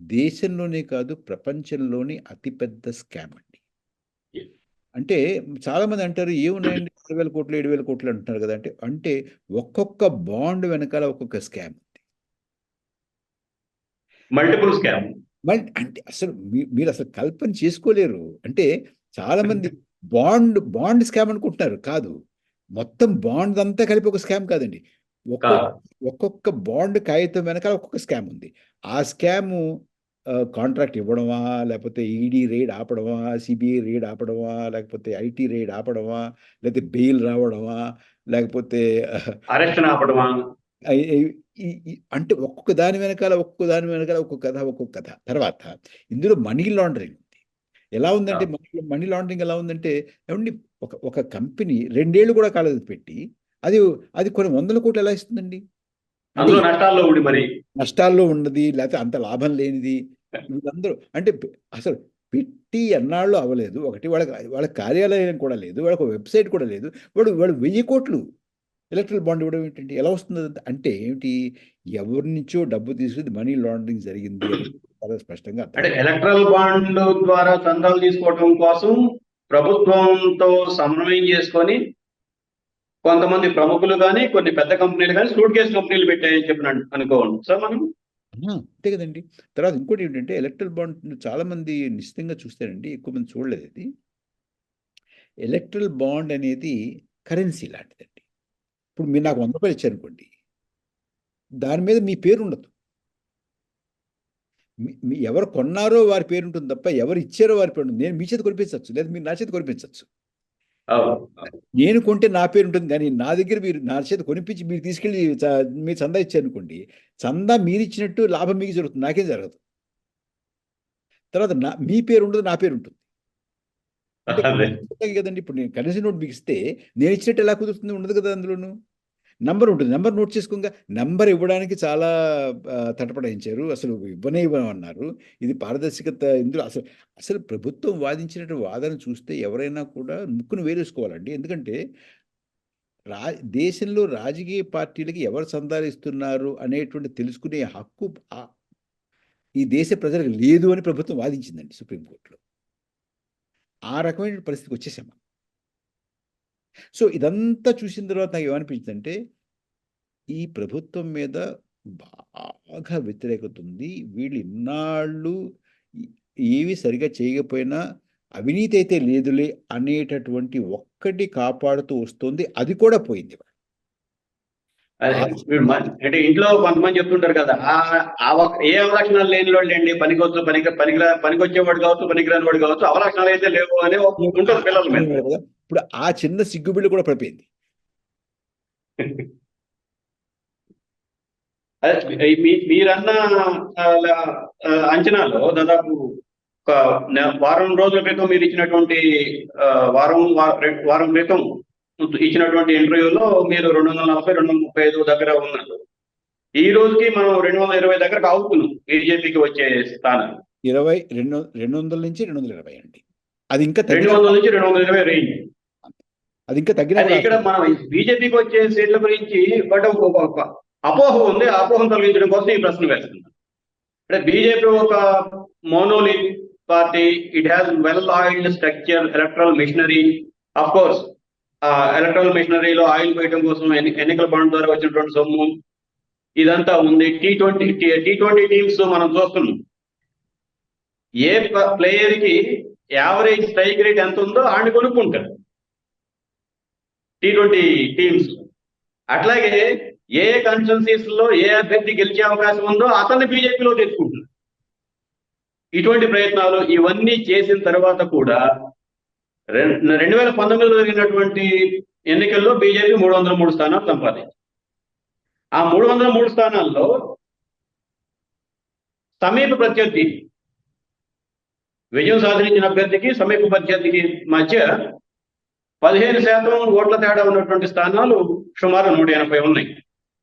దేశంలోనే కాదు ప్రపంచంలోని అతిపెద్ద స్కామ్ అండి. అంటే చాలామంది అంటారు ఏమున్నాయండి 6,000 కోట్లు 7,000 కోట్లు అంటున్నారు కదా. అంటే ఒక్కొక్క బాండ్ వెనకాల ఒక్కొక్క స్కామ్ ఉంది. Multiple scam. అంటే అసలు మీరు అసలు కల్పన చేసుకోలేరు. అంటే చాలామంది బాండ్ స్కామ్ అనుకుంటున్నారు. కాదు, మొత్తం బాండ్ అంతా కలిపి ఒక స్కామ్ కాదండి. ఒక్కొక్క బాండ్ కాగితం వెనకాల ఒక్కొక్క స్కామ్ ఉంది. ఆ స్కాము కాంట్రాక్ట్ ఇవ్వడమా, లేకపోతే ఈడీ రైడ్ ఆపడమా, సిబిఐ రైడ్ ఆపడమా, లేకపోతే ఐటీ రైడ్ ఆపడమా, లేకపోతే బెయిల్ రావడమా, లేకపోతే అరెస్ట్ ఆపడమా, అంటే ఒక్కొక్క దాని వెనకాల ఒక్కొక్క కథ. తర్వాత ఇందులో మనీ లాండరింగ్ ఉంది. ఎలా ఉందంటే మనీ లాండరింగ్ ఎలా ఉందంటే, ఏమండి, ఒక కంపెనీ 2 ఏళ్ళు కూడా కాలేదు పెట్టి అది కొన్ని 100 కోట్లు ఎలా ఇస్తుందండి? నష్టాల్లో ఉన్నది, లేకపోతే అంత లాభం లేనిది. వీళ్ళందరూ అంటే అసలు పెట్టి ఎన్నాళ్ళు అవ్వలేదు. ఒకటి వాళ్ళ కార్యాలయం కూడా లేదు, వాళ్ళకి వెబ్సైట్ కూడా లేదు. వాడు 1000 కోట్లు ఎలక్ట్రల్ బాండ్ ఇవ్వడం ఏంటంటే ఎలా వస్తుంది? అంటే ఏమిటి? ఎవరి నుంచో డబ్బు తీసుకుని మనీ లాండరింగ్ జరిగింది అని చాలా స్పష్టంగా అంటే ఎలక్ట్రల్ బాండ్ ద్వారా చందాలు తీసుకోవడం కోసం ప్రభుత్వంతో సమన్వయం చేసుకొని కొంతమంది ప్రముఖులు కానీ కొన్ని పెద్ద కంపెనీలు కానీ సూట్ కేసు కంపెనీలు పెట్టాయని చెప్పిన అనుకోండి సార్ మనం. అంతే కదండి. తర్వాత ఇంకోటి ఏంటంటే ఎలక్ట్రల్ బాండ్ చాలా మంది నిశ్చితంగా చూస్తారండి, ఎక్కువ మంది చూడలేదు. అది ఎలక్ట్రల్ బాండ్ అనేది కరెన్సీ లాంటిదండి. ఇప్పుడు మీరు నాకు 100 రూపాయలు ఇచ్చారనుకోండి, దాని మీద మీ పేరు ఉండదు. ఎవరు కొన్నారో వారి పేరు ఉంటుంది తప్ప ఎవరు ఇచ్చారో వారి పేరు ఉంటుంది. నేను మీ చేత కొనిపించవచ్చు, లేదా మీరు నా చేత కొనిపించవచ్చు. నేను కొంటే నా పేరు ఉంటుంది, కానీ నా దగ్గర మీరు నా చేత కొనిపించి మీరు తీసుకెళ్ళి మీరు చందా ఇచ్చారనుకోండి, చందా మీరు ఇచ్చినట్టు లాభం మీకు జరుగుతుంది, నాకేం జరగదు. తర్వాత మీ పేరు ఉండదు, నా పేరు ఉంటుంది కదండి. ఇప్పుడు నేను కరెన్సీ నోట్ మీకు ఇస్తే నేను ఇచ్చినట్టు ఎలా కుదురుతుంది? ఉండదు కదా. అందులోను నంబర్ ఉంటుంది. నంబర్ నోట్ చేసుకోగా నంబర్ ఇవ్వడానికి చాలా తటపడాయించారు. అసలు ఇవ్వమన్నారు. ఇది పారదర్శకత ఇందులో అసలు ప్రభుత్వం వాదించినట్టు వాదన చూస్తే ఎవరైనా కూడా ముక్కును వేరేసుకోవాలండి. ఎందుకంటే దేశంలో రాజకీయ పార్టీలకి ఎవరు సందాలిస్తున్నారు అనేటువంటి తెలుసుకునే హక్కు ఈ దేశ ప్రజలకు లేదు అని ప్రభుత్వం వాదించిందండి సుప్రీంకోర్టులో. ఆ రకమైన పరిస్థితికి వచ్చేసాం. సో ఇదంతా చూసిన తర్వాత నాకు ఏమనిపించిందంటే, ఈ ప్రభుత్వం మీద బాగా వ్యతిరేకత ఉంది. వీళ్ళు ఇన్నాళ్ళు ఏవి సరిగా చేయకపోయినా అవినీతి అయితే లేదులే అనేటటువంటి ఒక్కటి కాపాడుతూ వస్తుంది. అది కూడా పోయింది. అంటే ఇంట్లో కొంతమంది చెప్తుంటారు కదా, ఏ అవలక్షణాలు లేని వాళ్ళు అండి, పనికొచ్చేవాడు కావచ్చు, పనికిరాని వాడు కావచ్చు, అవలక్షణాలు అయితే లేవు అని ఉంటుంది పిల్లల మీద. ఇప్పుడు ఆ చిన్న సిగ్గుబిళ్ళు కూడా పడిపోయింది. మీరన్న అంచనాలో దాదాపు ఒక వారం రోజుల క్రితం మీరు ఇచ్చినటువంటి వారం క్రితం ఇచ్చినటువంటి ఇంటర్వ్యూలో మీరు 240, 235 దగ్గర ఉన్నారు. ఈ రోజుకి మనం 220 దగ్గరకు అవుతున్నాం బీజేపీకి వచ్చే స్థానాలు. 200 నుంచి 220 అండి. అది ఇంకా 200 నుంచి 220 రేంజ్. అది ఇంకా తగ్గిన ఇక్కడ మనం బీజేపీకి వచ్చే సీట్ల గురించి ఒక అపోహ ఉంది. ఆ అపోహం తొలగించడం కోసం ఈ ప్రశ్న వేస్తున్నాం. అంటే బీజేపీ ఒక monolith party. It has well oiled structure, electoral machinery. Of course electoral మిషనరీలో ఆయిల్ వేయడం కోసం ఎన్నికల బాండ్ ద్వారా వచ్చినటువంటి సొమ్ము ఇదంతా ఉంది. టీ20 టీమ్స్ మనం చూస్తున్నాం. ఏ ప్లేయర్ కి యావరేజ్ స్ట్రైక్ రేట్ ఎంత ఉందో ఆడిని కొనుక్కుంటారు టీ20 టీమ్స్. అట్లాగే ఏ కాన్స్టిట్యున్సీస్ లో ఏ అభ్యర్థి గెలిచే అవకాశం ఉందో అతన్ని బీజేపీలో తెచ్చుకుంటున్నారు. ఇటువంటి ప్రయత్నాలు ఇవన్నీ చేసిన తర్వాత కూడా 2019లో జరిగినటువంటి ఎన్నికల్లో బీజేపీ 303 స్థానాలు సంపాదించింది. ఆ 303 స్థానాల్లో సమీప ప్రత్యర్థి విజయం సాధించిన అభ్యర్థికి సమీప ప్రత్యర్థికి మధ్య 15% ఓట్ల తేడా ఉన్నటువంటి స్థానాలు సుమారు 180 ఉన్నాయి.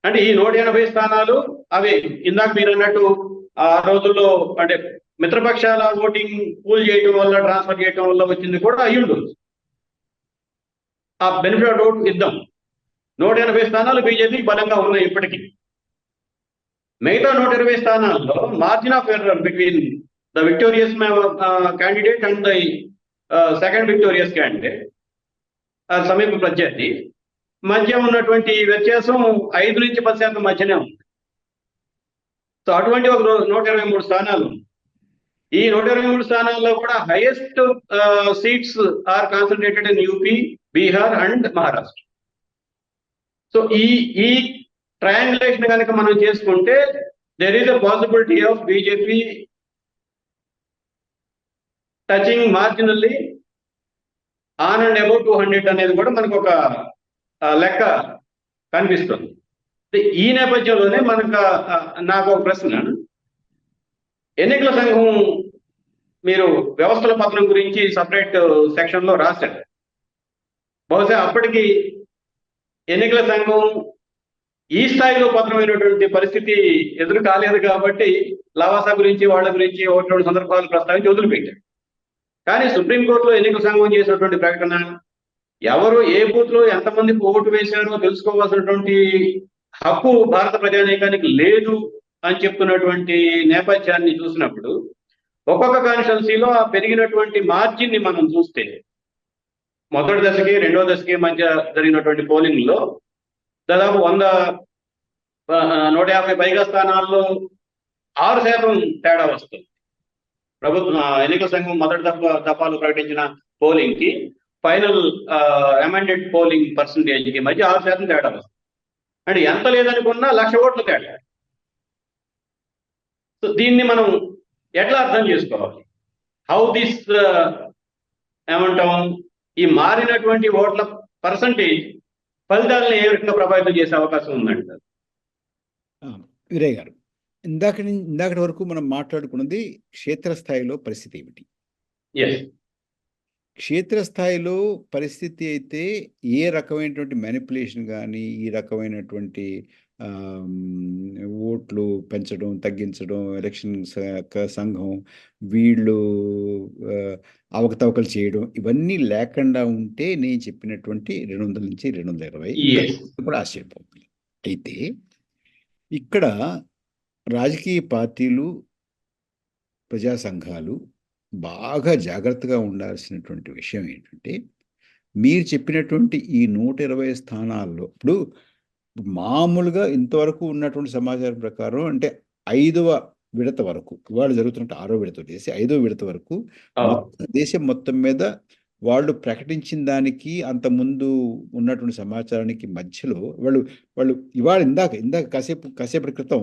అంటే ఈ 180 స్థానాలు అవి ఇందాక మీరు అన్నట్టు ఆ రోజుల్లో అంటే మిత్రపక్షాల ఓటింగ్ పూల్ చేయడం వల్ల, ట్రాన్స్ఫర్ చేయడం వల్ల వచ్చింది కూడా అయ్యుండు. ఆ బెనిఫిట్ ఆఫ్ డౌట్ ఇద్దాం. 180 స్థానాలు బీజేపీ బలంగా ఉన్నాయి ఇప్పటికీ. మిగతా 120 స్థానాల్లో margin of error between the victorious candidate and the second victorious candidate, సమీప ప్రత్యర్థి మధ్య ఉన్నటువంటి వ్యత్యాసం 5 నుంచి 10% మధ్యనే ఉంది. సో అటువంటి ఒక 123 స్థానాలు. ఈ 123 స్థానాల్లో కూడా highest seats are concentrated in UP, Bihar and Maharashtra. So ఈ ట్రయాంగులేషన్ కనుక మనం చేసుకుంటే there is a possibility of BJP touching marginally on and about 200 అనేది కూడా మనకు ఒక లెక్క కనిపిస్తుంది. ఈ నేపథ్యంలోనే నాకు ఒక ప్రశ్న. ఎన్నికల సంఘం మీరు వ్యవస్థల పతనం గురించి సపరేట్ సెక్షన్ లో రాశారు. బహుశా అప్పటికి ఎన్నికల సంఘం ఈ స్థాయిలో పతనమైనటువంటి పరిస్థితి ఎదురు కాలేదు కాబట్టి లవాసా గురించి వాళ్ళ గురించి ఒకటి రెండు సందర్భాలు ప్రస్తావించి వదిలిపెట్టారు. కానీ సుప్రీంకోర్టులో ఎన్నికల సంఘం చేసినటువంటి ప్రకటన ఎవరు ఏ బూత్ లో ఎంతమందికి ఓటు వేశారో తెలుసుకోవాల్సినటువంటి హక్కు భారత ప్రజానీకానికి లేదు అని చెప్తున్నటువంటి నేపథ్యాన్ని చూసినప్పుడు ఒక్కొక్క కాన్స్టిట్యున్సీలో ఆ పెరిగినటువంటి మార్జిన్ ని మనం చూస్తే మొదటి దశకి రెండో దశకి మధ్య జరిగినటువంటి పోలింగ్ లో దాదాపు 150 పైగా స్థానాల్లో 6% తేడా వస్తుంది. ప్రభుత్వం ఎన్నికల సంఘం మొదటి దఫాలు ప్రకటించిన పోలింగ్ కి ఫైనల్ అమెండెడ్ పోలింగ్ పర్సంటేజ్ కి మధ్య 6% తేడా వస్తుంది. అంటే ఎంత లేదనుకున్నా 1,00,000 ఓట్ల తేడా. సో దీన్ని మనం ఎట్లా అర్థం చేసుకోవాలి? హౌ దిస్ ఏమంటాం, ఈ మారినటువంటి ఓట్ల పర్సంటేజ్ ఫలితాలను ఏ విధంగా ప్రభావితం చేసే అవకాశం ఉందంటారు? వీరయ్య గారు, ఇందాకటి వరకు మనం మాట్లాడుకున్నది క్షేత్రస్థాయిలో పరిస్థితి ఏమిటి? క్షేత్రస్థాయిలో పరిస్థితి అయితే ఏ రకమైనటువంటి మ్యానిపులేషన్ కానీ, ఈ రకమైనటువంటి ఓట్లు పెంచడం, తగ్గించడం, ఎలక్షన్ సంఘం వీళ్ళు అవకతవకలు చేయడం ఇవన్నీ లేకుండా ఉంటే నేను చెప్పినటువంటి 200 నుంచి 220 కూడా ఆశ్చర్యపోతుంది. అయితే ఇక్కడ రాజకీయ పార్టీలు, ప్రజా సంఘాలు బాగా జాగ్రత్తగా ఉండాల్సినటువంటి విషయం ఏంటంటే, మీరు చెప్పినటువంటి ఈ 120 స్థానాల్లో ఇప్పుడు మామూలుగా ఇంతవరకు ఉన్నటువంటి సమాచారం ప్రకారం అంటే 5వ విడత వరకు, ఇవాళ జరుగుతున్న 6వ విడత చేసి 5వ విడత వరకు దేశం మొత్తం మీద వాళ్ళు ప్రకటించిన దానికి అంతకుముందు ఉన్నటువంటి సమాచారానికి మధ్యలో వాళ్ళు ఇవాళ ఇందాక కాసేపటి క్రితం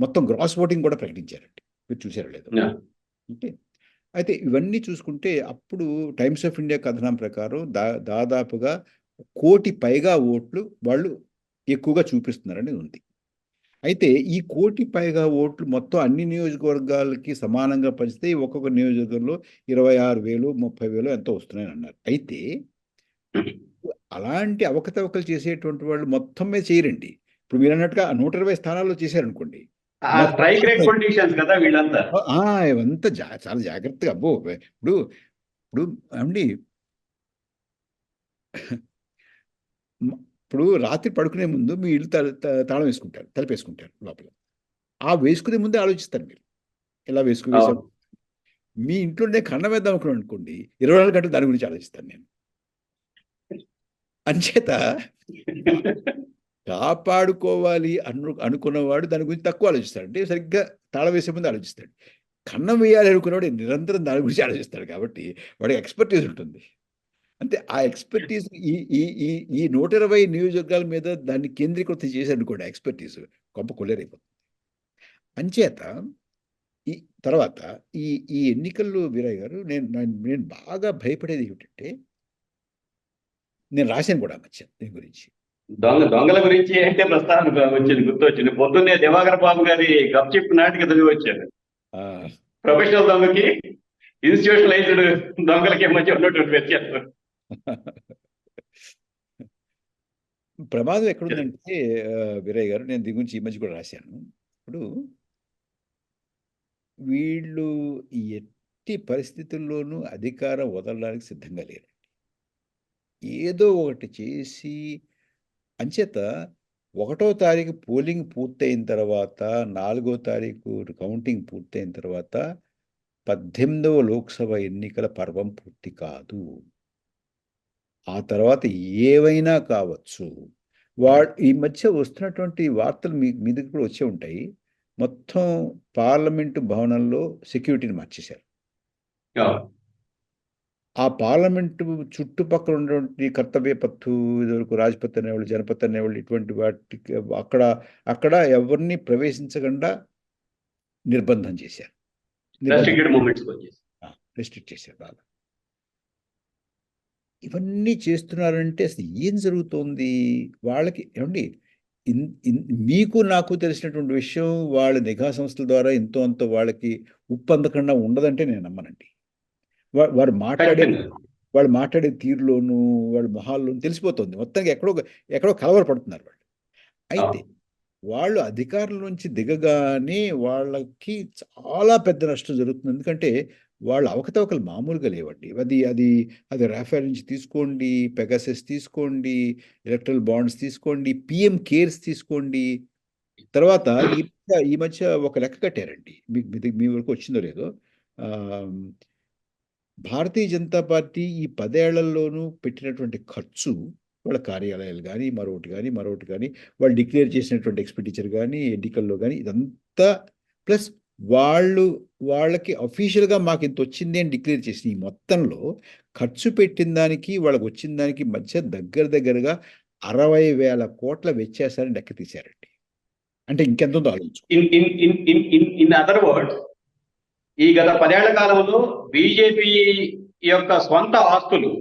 మొత్తం గ్రాస్ ఓటింగ్ కూడా ప్రకటించారండి. మీరు చూసారో లేదు? అంటే అయితే ఇవన్నీ చూసుకుంటే అప్పుడు టైమ్స్ ఆఫ్ ఇండియా కథనం ప్రకారం దాదాపుగా 1 కోటి పైగా ఓట్లు వాళ్ళు ఎక్కువగా చూపిస్తున్నారని ఉంది. అయితే ఈ 1,00,00,000 పైగా ఓట్లు మొత్తం అన్ని నియోజకవర్గాలకి సమానంగా పంచితే ఒక్కొక్క నియోజకవర్గంలో 26,000 30,000 ఎంతో వస్తున్నాయని అన్నారు. అయితే అలాంటి అవకతవకలు చేసేటువంటి వాళ్ళు మొత్తం మీద చేయరండి. ఇప్పుడు మీరు అన్నట్టుగా 120 స్థానాల్లో చేశారనుకోండి, ఆ స్ట్రైక్ రేట్ పొలిటీషియన్స్ కదా వీళ్ళంతా. ఇవంతా చాలా జాగ్రత్తగా అబ్బో ఇప్పుడు ఇప్పుడు అండి ఇప్పుడు రాత్రి పడుకునే ముందు మీ ఇల్లు తాళం వేసుకుంటారు, తలుపేసుకుంటారు లోపల. ఆ వేసుకునే ముందే ఆలోచిస్తారు మీరు, ఎలా వేసాం. మీ ఇంట్లోనే కన్నం వేద్దాం అనుకోండి 24 గంటలు దాని గురించి ఆలోచిస్తాను నేను. అంచేత కాపాడుకోవాలి అనుకున్నవాడు దాని గురించి తక్కువ ఆలోచిస్తాడు. అంటే సరిగ్గా తాళం వేసే ముందు ఆలోచిస్తాడు. కన్నం వేయాలి అనుకున్నవాడు నిరంతరం దాని గురించి ఆలోచిస్తాడు. కాబట్టి వాడికి ఎక్స్పర్టీస్ ఉంటుంది. అంటే ఆ ఎక్స్పర్టీస్ ఈ ఈ ఈ ఈ 120 నియోజకవర్గాల మీద దాన్ని కేంద్రీకృతం చేశారనుకోండి, ఎక్స్పర్టీస్ గొప్ప కొల్లేరైపోతుంది. అంచేత ఈ తర్వాత ఈ ఈ ఎన్నికల్లో వీరయ్య గారు నేను బాగా భయపడేది ఏమిటంటే, నేను రాశాను కూడా మధ్య దీని గురించి. దొంగల గురించి అంటే ప్రస్తావన వచ్చింది, గుర్తొచ్చింది. పొద్దున్నే దివాకర్ బాబు గారి గప్చిప్ నాటిక చదివి వచ్చారు. ప్రొఫెషనల్ దొంగకి ఇన్స్టిట్యూషనలైజ్డ్ దొంగలకి మధ్య ఉన్నటువంటి వ్యత్యాసం. ప్రమాదం ఎక్కడుందంటే వీరయ్య గారు, నేను దీని గురించి ఈ మధ్య కూడా రాశాను. ఇప్పుడు వీళ్ళు ఎట్టి పరిస్థితుల్లోనూ అధికారం వదలడానికి సిద్ధంగా లేరు. ఏదో ఒకటి చేసి, అంచేత 1వ తారీఖు పోలింగ్ పూర్తయిన తర్వాత, 4వ తారీఖు కౌంటింగ్ పూర్తయిన తర్వాత 18వ లోక్సభ ఎన్నికల పర్వం పూర్తి కాదు. ఆ తర్వాత ఏవైనా కావచ్చు. ఈ మధ్య వస్తున్నటువంటి వార్తలు మీ దగ్గర కూడా వచ్చే ఉంటాయి. మొత్తం పార్లమెంటు భవనంలో సెక్యూరిటీని మార్చేశారు. ఆ పార్లమెంటు చుట్టుపక్కల ఉన్నటువంటి కర్తవ్య పత్తు, ఇదివరకు రాజ్పత్ అనేవాళ్ళు, జనపత్ అనేవాళ్ళు, ఇటువంటి వాటికి అక్కడ ఎవరిని ప్రవేశించకుండా నిర్బంధం చేశారు. రెస్ట్రిక్ట్ చేశారు బాగా. ఇవన్నీ చేస్తున్నారంటే అసలు ఏం జరుగుతోంది వాళ్ళకి? ఏమండి, మీకు నాకు తెలిసినటువంటి విషయం, వాళ్ళ నిఘా సంస్థల ద్వారా ఎంతో అంత వాళ్ళకి ఉప్పు అందకుండా ఉండదంటే నేను నమ్మనండి. వారు మాట్లాడే తీరులోను, వాళ్ళ మొహాల్లోనూ తెలిసిపోతుంది. మొత్తంగా ఎక్కడో కలవరపడుతున్నారు వాళ్ళు. అయితే వాళ్ళు అధికారుల నుంచి దిగగానే వాళ్ళకి చాలా పెద్ద నష్టం జరుగుతుంది. ఎందుకంటే వాళ్ళ అవకతవకలు మామూలుగా లేవండి. అది రాఫెల్ నుంచి తీసుకోండి, పెగాసస్ తీసుకోండి, ఎలక్ట్రల్ బాండ్స్ తీసుకోండి, పిఎం కేర్స్ తీసుకోండి. తర్వాత ఈ మధ్య ఒక లెక్క కట్టారండి, మీ వరకు వచ్చిందో లేదో. భారతీయ జనతా పార్టీ ఈ 10 ఏళ్లలోనూ పెట్టినటువంటి ఖర్చు, వాళ్ళ కార్యాలయాలు కానీ మరొకటి కానీ వాళ్ళు డిక్లేర్ చేసినటువంటి ఎక్స్పెండిచర్ కానీ, ఎన్నికల్లో కానీ, ఇదంతా ప్లస్ వాళ్ళకి అఫీషియల్గా మాకు ఇంత వచ్చింది అని డిక్లేర్ చేసి, ఈ మొత్తంలో ఖర్చు పెట్టిన దానికి వాళ్ళకి వచ్చిన దానికి మధ్య దగ్గరగా 60,000 కోట్ల వ్యత్యాసాన్ని లెక్క తీశారండి. అంటే ఇంకెంత ఉందో ఆలోచించు. ఇన్ అదర్ వర్డ్స్, ఈ గత 10 ఏళ్ల కాలంలో బీజేపీ యొక్క స్వంత ఆస్తులు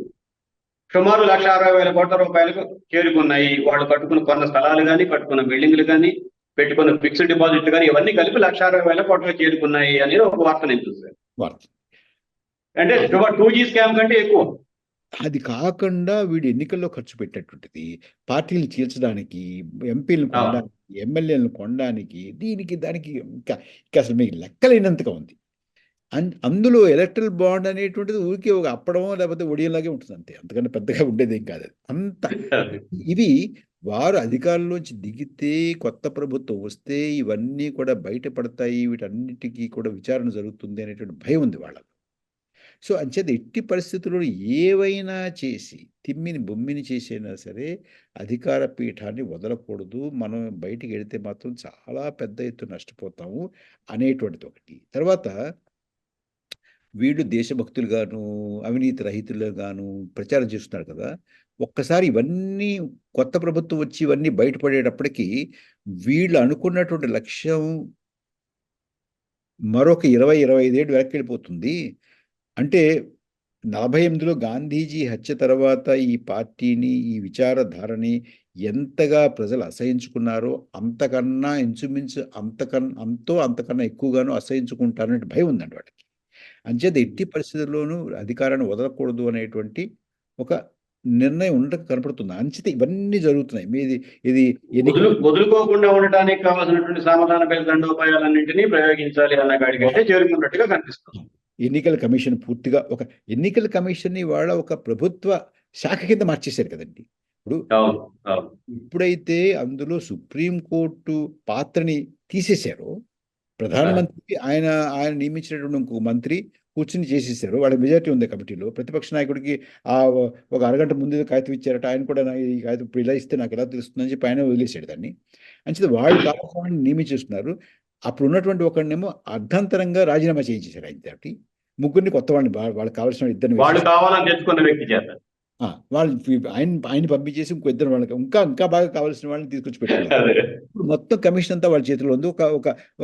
సుమారు 1,60,000 కోట్ల రూపాయలకు చేరుకున్నాయి. వాళ్ళు కట్టుకున్న కొన్న స్థలాలు కానీ, కట్టుకున్న బిల్డింగ్లు కానీ, పెట్టుకున్న ఫిక్స్డ్ డిపాజిట్లు కానీ, ఇవన్నీ కలిపి 1,60,000 కోట్లకు చేరుకున్నాయి అనేది ఒక వార్త నేను చూశాను. అంటే 2G స్కామ్ కంటే ఎక్కువ. అది కాకుండా వీడు ఎన్నికల్లో ఖర్చు పెట్టేటువంటిది పార్టీలు చీల్చడానికి, ఎంపీలను కొనడానికి, ఎమ్మెల్యేలను కొనడానికి, దానికి ఇంకా అసలు మీకు లెక్కలేనంతగా ఉంది. అందులో ఎలక్ట్రల్ బాండ్ అనేటువంటిది ఊరికే ఒక అప్పడమో లేకపోతే ఒడియంలాగే ఉంటుంది అంతే, అంతకంటే పెద్దగా ఉండేదేం కాదు. అంత ఇవి వారు అధికారంలోంచి దిగితే, కొత్త ప్రభుత్వం వస్తే ఇవన్నీ కూడా బయటపడతాయి, వీటన్నిటికీ కూడా విచారణ జరుగుతుంది అనేటువంటి భయం ఉంది వాళ్ళలో. సో అంచేత ఎట్టి పరిస్థితుల్లో ఏవైనా చేసి బొమ్మిని చేసైనా సరే అధికార పీఠాన్ని వదలకూడదు. మనం బయటికి వెళితే మాత్రం చాలా పెద్ద ఎత్తున నష్టపోతాము అనేటువంటిది ఒకటి. తర్వాత వీళ్ళు దేశభక్తులుగాను, అవినీతి రహితులుగాను ప్రచారం చేస్తున్నారు కదా. ఒక్కసారి ఇవన్నీ కొత్త ప్రభుత్వం వచ్చి ఇవన్నీ బయటపడేటప్పటికీ వీళ్ళు అనుకున్నటువంటి లక్ష్యం మరొక 20-25 ఏళ్ళు వెనక్కి వెళ్ళిపోతుంది. అంటే 48లో గాంధీజీ హత్య తర్వాత ఈ పార్టీని, ఈ విచారధారని, ఎంతగా ప్రజలు అసహించుకున్నారో అంతకన్నా ఇంచుమించు అంతకన్నా ఎక్కువగానో అసహించుకుంటారనే భయం ఉందండి వాడికి. అంచేత ఎట్టి పరిస్థితుల్లోనూ అధికారాన్ని వదలకూడదు అనేటువంటి ఒక నిర్ణయం ఉండక కనపడుతుంది. అంచేత ఇవన్నీ జరుగుతున్నాయి. ఇది ఎన్నికలు వదులుకోకుండా ఉండటానికి కావాల్సినటువంటి సామధాన దండోపాయాలన్నింటినీ ప్రయోగించాలి అన్న కాడికి అయితే చేరుకున్నట్టుగా కనిపిస్తుంది. ఎన్నికల కమిషన్ పూర్తిగా ఎన్నికల కమిషన్ని వాళ్ళ ఒక ప్రభుత్వ శాఖ కింద మార్చేశారు కదండి. ఇప్పుడు ఇప్పుడైతే అందులో సుప్రీంకోర్టు పాత్రని తీసేశారో, ప్రధానమంత్రి ఆయన నియమించినటువంటి ఇంకొక మంత్రి కూర్చుని చేసేసారు. వాళ్ళ మెజారిటీ ఉంది కమిటీలో. ప్రతిపక్ష నాయకుడికి ఒక అరగంట ముందు కాగితం ఇచ్చారట. ఆయన కూడా ఈ కాగితం ఇప్పుడు ఇలా ఇస్తే నాకు ఎలా తెలుస్తుందని చెప్పి ఆయన వదిలేశాడు దాన్ని. అంచేత వాళ్ళు కావాలని నియమించేస్తున్నారు. అప్పుడు ఉన్నటువంటి ఒకడినేమో అర్ధంతరంగా రాజీనామా చేయించేశారు ఆయన తోటి. ముగ్గురిని కొత్త వాళ్ళకి కావాల్సిన ఇద్దరిని వాళ్ళు కావాలని తెచ్చుకున్న వ్యక్తి చేత వాళ్ళు ఆయన పంపించేసి ఇంకో ఇద్దరు వాళ్ళకి ఇంకా బాగా కావాల్సిన వాళ్ళని తీసుకొచ్చి పెట్టారు. ఇప్పుడు మొత్తం కమిషన్ అంతా వాళ్ళ చేతిలో ఉంది.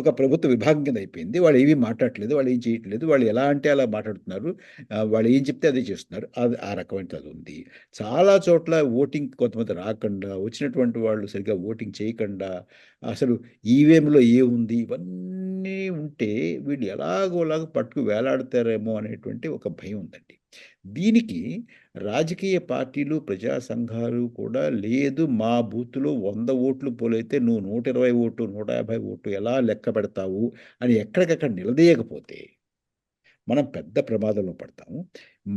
ఒక ప్రభుత్వ విభాగం కింద అయిపోయింది. వాళ్ళు ఏమీ మాట్లాడట్లేదు, వాళ్ళు ఏం చేయట్లేదు, వాళ్ళు ఎలా అంటే అలా మాట్లాడుతున్నారు, వాళ్ళు ఏం చెప్తే అదే చేస్తున్నారు. ఆ రకమైన అది ఉంది. చాలా చోట్ల ఓటింగ్ కొంతమంది రాకుండా, వచ్చినటువంటి వాళ్ళు సరిగ్గా ఓటింగ్ చేయకుండా, అసలు ఈవీఎంలో ఏముంది ఇవన్నీ ఉంటే వీళ్ళు ఎలాగోలాగా పట్టుకు వేలాడతారేమో అనేటువంటి ఒక భయం ఉందండి. దీనికి రాజకీయ పార్టీలు, ప్రజా సంఘాలు కూడా లేదు, మా బూత్లో 100 ఓట్లు పోలైతే నువ్వు 120 ఓటు 150 ఓటు ఎలా లెక్క పెడతావు అని ఎక్కడికక్కడ నిలదీయకపోతే మనం పెద్ద ప్రమాదంలో పడతాము.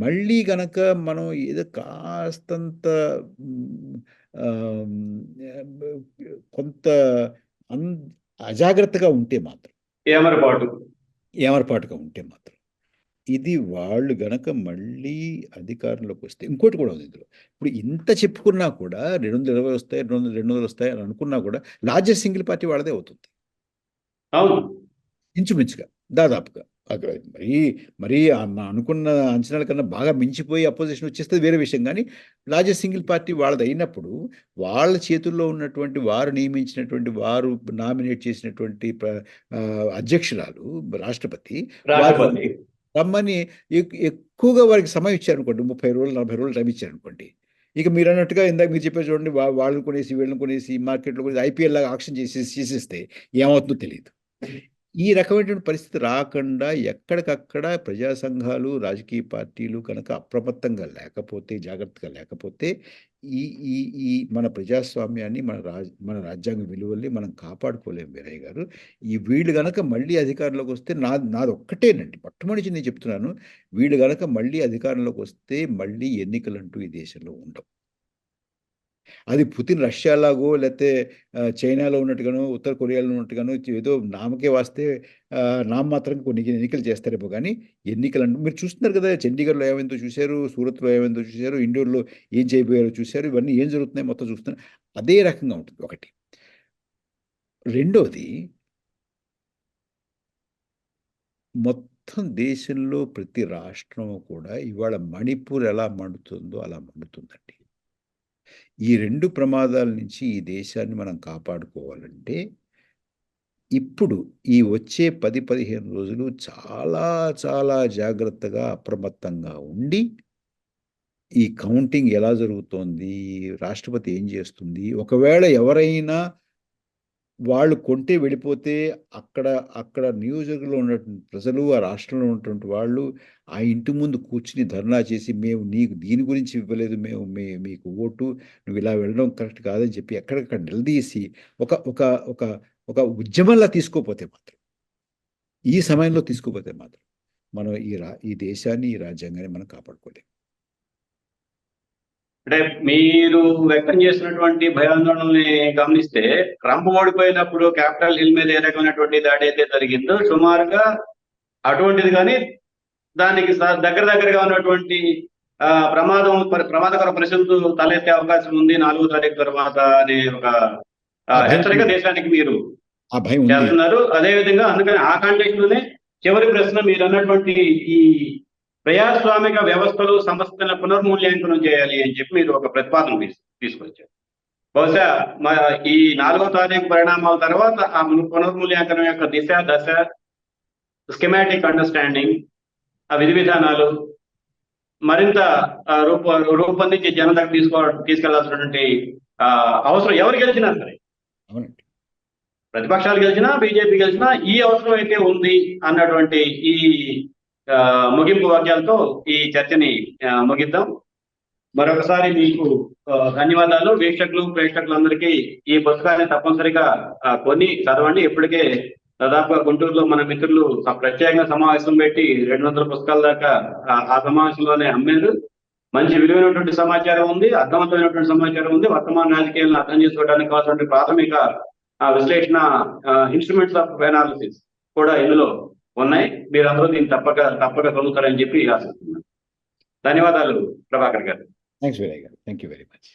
మళ్ళీ గనక మనం ఏదో కాస్తంత కొంత అజాగ్రత్తగా ఉంటే మాత్రం, ఏమరపాటుగా ఉంటే మాత్రం ఇది వాళ్ళు గనక మళ్ళీ అధికారంలోకి వస్తే ఇంకోటి కూడా ఉంది ఇందులో. ఇప్పుడు ఇంత చెప్పుకున్నా కూడా 220 వస్తాయి, 200 వస్తాయి అని అనుకున్నా కూడా లార్జెస్ట్ సింగిల్ పార్టీ వాళ్ళదే అవుతుంది. అవును, ఇంచుమించుగా దాదాపుగా అక్కడ మరీ అనుకున్న అంచనాల కన్నా బాగా మించిపోయి అపోజిషన్ వచ్చేస్తే వేరే విషయం. కానీ లార్జెస్ట్ సింగిల్ పార్టీ వాళ్ళది అయినప్పుడు వాళ్ళ చేతుల్లో ఉన్నటువంటి వారు నియమించినటువంటి వారు నామినేట్ చేసినటువంటి అధ్యక్షురాలు రాష్ట్రపతి రమ్మని ఎక్కువగా వారికి సమయం ఇచ్చారనుకోండి, 30 రోజులు 40 రోజులు టైం ఇచ్చారనుకోండి, ఇక మీరు అన్నట్టుగా ఇందాక మీరు చెప్పారు చూడండి, వాళ్ళని కొనేసి వీళ్ళని కొనేసి మార్కెట్లో కొనేసి ఐపీఎల్ లాగా ఆక్షన్ చేసేస్తే ఏమవుతుందో తెలియదు. ఈ రకమైనటువంటి పరిస్థితి రాకుండా ఎక్కడికక్కడ ప్రజా సంఘాలు, రాజకీయ పార్టీలు కనుక అప్రమత్తంగా లేకపోతే, జాగ్రత్తగా లేకపోతే ఈ ఈ ఈ మన ప్రజాస్వామ్యాన్ని, మన రాజ్యాంగ విలువల్ని మనం కాపాడుకోలేము వీరయ్య గారు. వీళ్ళు గనక మళ్ళీ అధికారంలోకి వస్తే నాది ఒక్కటేనండి, మొట్టమొదటి నేను చెప్తున్నాను, వీళ్ళు గనక మళ్ళీ అధికారంలోకి వస్తే మళ్ళీ ఎన్నికలంటూ ఈ దేశంలో ఉండవు. అది పుతిన్ రష్యాలాగో లేకపోతే చైనాలో ఉన్నట్టుగానో, ఉత్తర కొరియాలో ఉన్నట్టుగానో ఏదో నామకే వాస్తే నామమాత్రంగా కొన్ని ఎన్నికలు చేస్తారేమో. కానీ ఎన్నికలు మీరు చూస్తున్నారు కదా, చండీగఢ్లో ఏమైందో చూశారు, సూరత్లో ఏమైందో చూశారు, ఇండోర్లో ఏం చేయబోయారో చూశారు, ఇవన్నీ ఏం జరుగుతున్నాయి మొత్తం చూస్తున్నారు. అదే రకంగా ఉంటుంది ఒకటి. రెండోది, మొత్తం దేశంలో ప్రతి రాష్ట్రం కూడా ఇవాళ మణిపూర్ ఎలా మండుతుందో అలా మండుతుందండి. ఈ 2 ప్రమాదాల నుంచి ఈ దేశాన్ని మనం కాపాడుకోవాలంటే ఇప్పుడు ఈ వచ్చే 10-15 రోజులు చాలా చాలా జాగ్రత్తగా, అప్రమత్తంగా ఉండి, ఈ కౌంటింగ్ ఎలా జరుగుతోంది, రాష్ట్రపతి ఏం చేస్తుంది, ఒకవేళ ఎవరైనా వాళ్ళు కొంటే వెళ్ళిపోతే అక్కడ నియోజకవర్గంలో ఉన్నటువంటి ప్రజలు, ఆ రాష్ట్రంలో ఉన్నటువంటి వాళ్ళు ఆ ఇంటి ముందు కూర్చుని ధర్నా చేసి, మేము నీకు దీని గురించి ఇవ్వలేదు, మీకు ఓటు, నువ్వు ఇలా వెళ్ళడం కరెక్ట్ కాదని చెప్పి ఎక్కడికక్కడ నిలదీసి ఒక ఒక ఒక ఒక ఉద్యమంలా తీసుకోపోతే మాత్రం, ఈ సమయంలో తీసుకోపోతే మాత్రం మనం ఈ దేశాన్ని, ఈ రాజ్యాంగాన్ని మనం కాపాడుకోలేము. అంటే మీరు వ్యక్తం చేసినటువంటి భయాందోళనని గమనిస్తే, ట్రంప్ ఓడిపోయినప్పుడు క్యాపిటల్ హిల్ మీద ఏ రకమైనటువంటి దాడి అయితే జరిగిందో సుమారుగా అటువంటిది, కానీ దానికి దగ్గరగా ఉన్నటువంటి ప్రమాదకర పరిస్థితులు తలెత్తే అవకాశం ఉంది 4వ తారీఖు తర్వాత అనే ఒక హెచ్చరిక దేశానికి మీరు చేస్తున్నారు. అదేవిధంగా అందుకని ఆ కాంటెక్స్ట్ లోనే చివరి ప్రశ్న, మీరు అన్నటువంటి ఈ ప్రజాస్వామిక వ్యవస్థలు, సంస్థల పునర్మూల్యాంకనం చేయాలి అని చెప్పి మీరు ఒక ప్రతిపాదన తీసుకొచ్చారు. బహుశా ఈ 4వ తారీఖు పరిణామాల తర్వాత ఆ పునర్మూల్యాంకనం యొక్క దిశ, దశ, స్కీమాటిక్ అండర్స్టాండింగ్, ఆ విధి విధానాలు మరింత రూపొందించి జనం దగ్గర తీసుకెళ్లాల్సినటువంటి అవసరం ఎవరు గెలిచినా సరే, అవునండి. ప్రతిపక్షాలు గెలిచినా బీజేపీ గెలిచినా ఈ అవసరం అయితే ఉంది అన్నటువంటి ఈ ముగింపు వాక్యాలతో ఈ చర్చని ముగిద్దాం. మరొకసారి మీకు ధన్యవాదాలు. వీక్షకులు ప్రేక్షకులందరికీ ఈ పుస్తకాన్ని తప్పనిసరిగా కొని చదవండి. ఇప్పటికే దాదాపుగా గుంటూరులో మన మిత్రులు ప్రత్యేకంగా సమావేశం పెట్టి 200 పుస్తకాల దాకా ఆ సమావేశంలోనే అమ్మారు. మంచి విలువైనటువంటి సమాచారం ఉంది, అర్థవంతమైనటువంటి సమాచారం ఉంది. వర్తమాన రాజకీయాలను అర్థం చేసుకోవడానికి కావాల్సిన ప్రాథమిక విశ్లేషణ ఇన్స్ట్రుమెంట్స్ ఆఫ్ అనాలిసిస్ కూడా ఇందులో ఉన్నాయి. మీరందరూ దీన్ని తప్పక చదువుతారని చెప్పి ఆశిస్తున్నాను. ధన్యవాదాలు ప్రభాకర్ గారు. థ్యాంక్స్ వీరయ్య గారు. Thank you very much.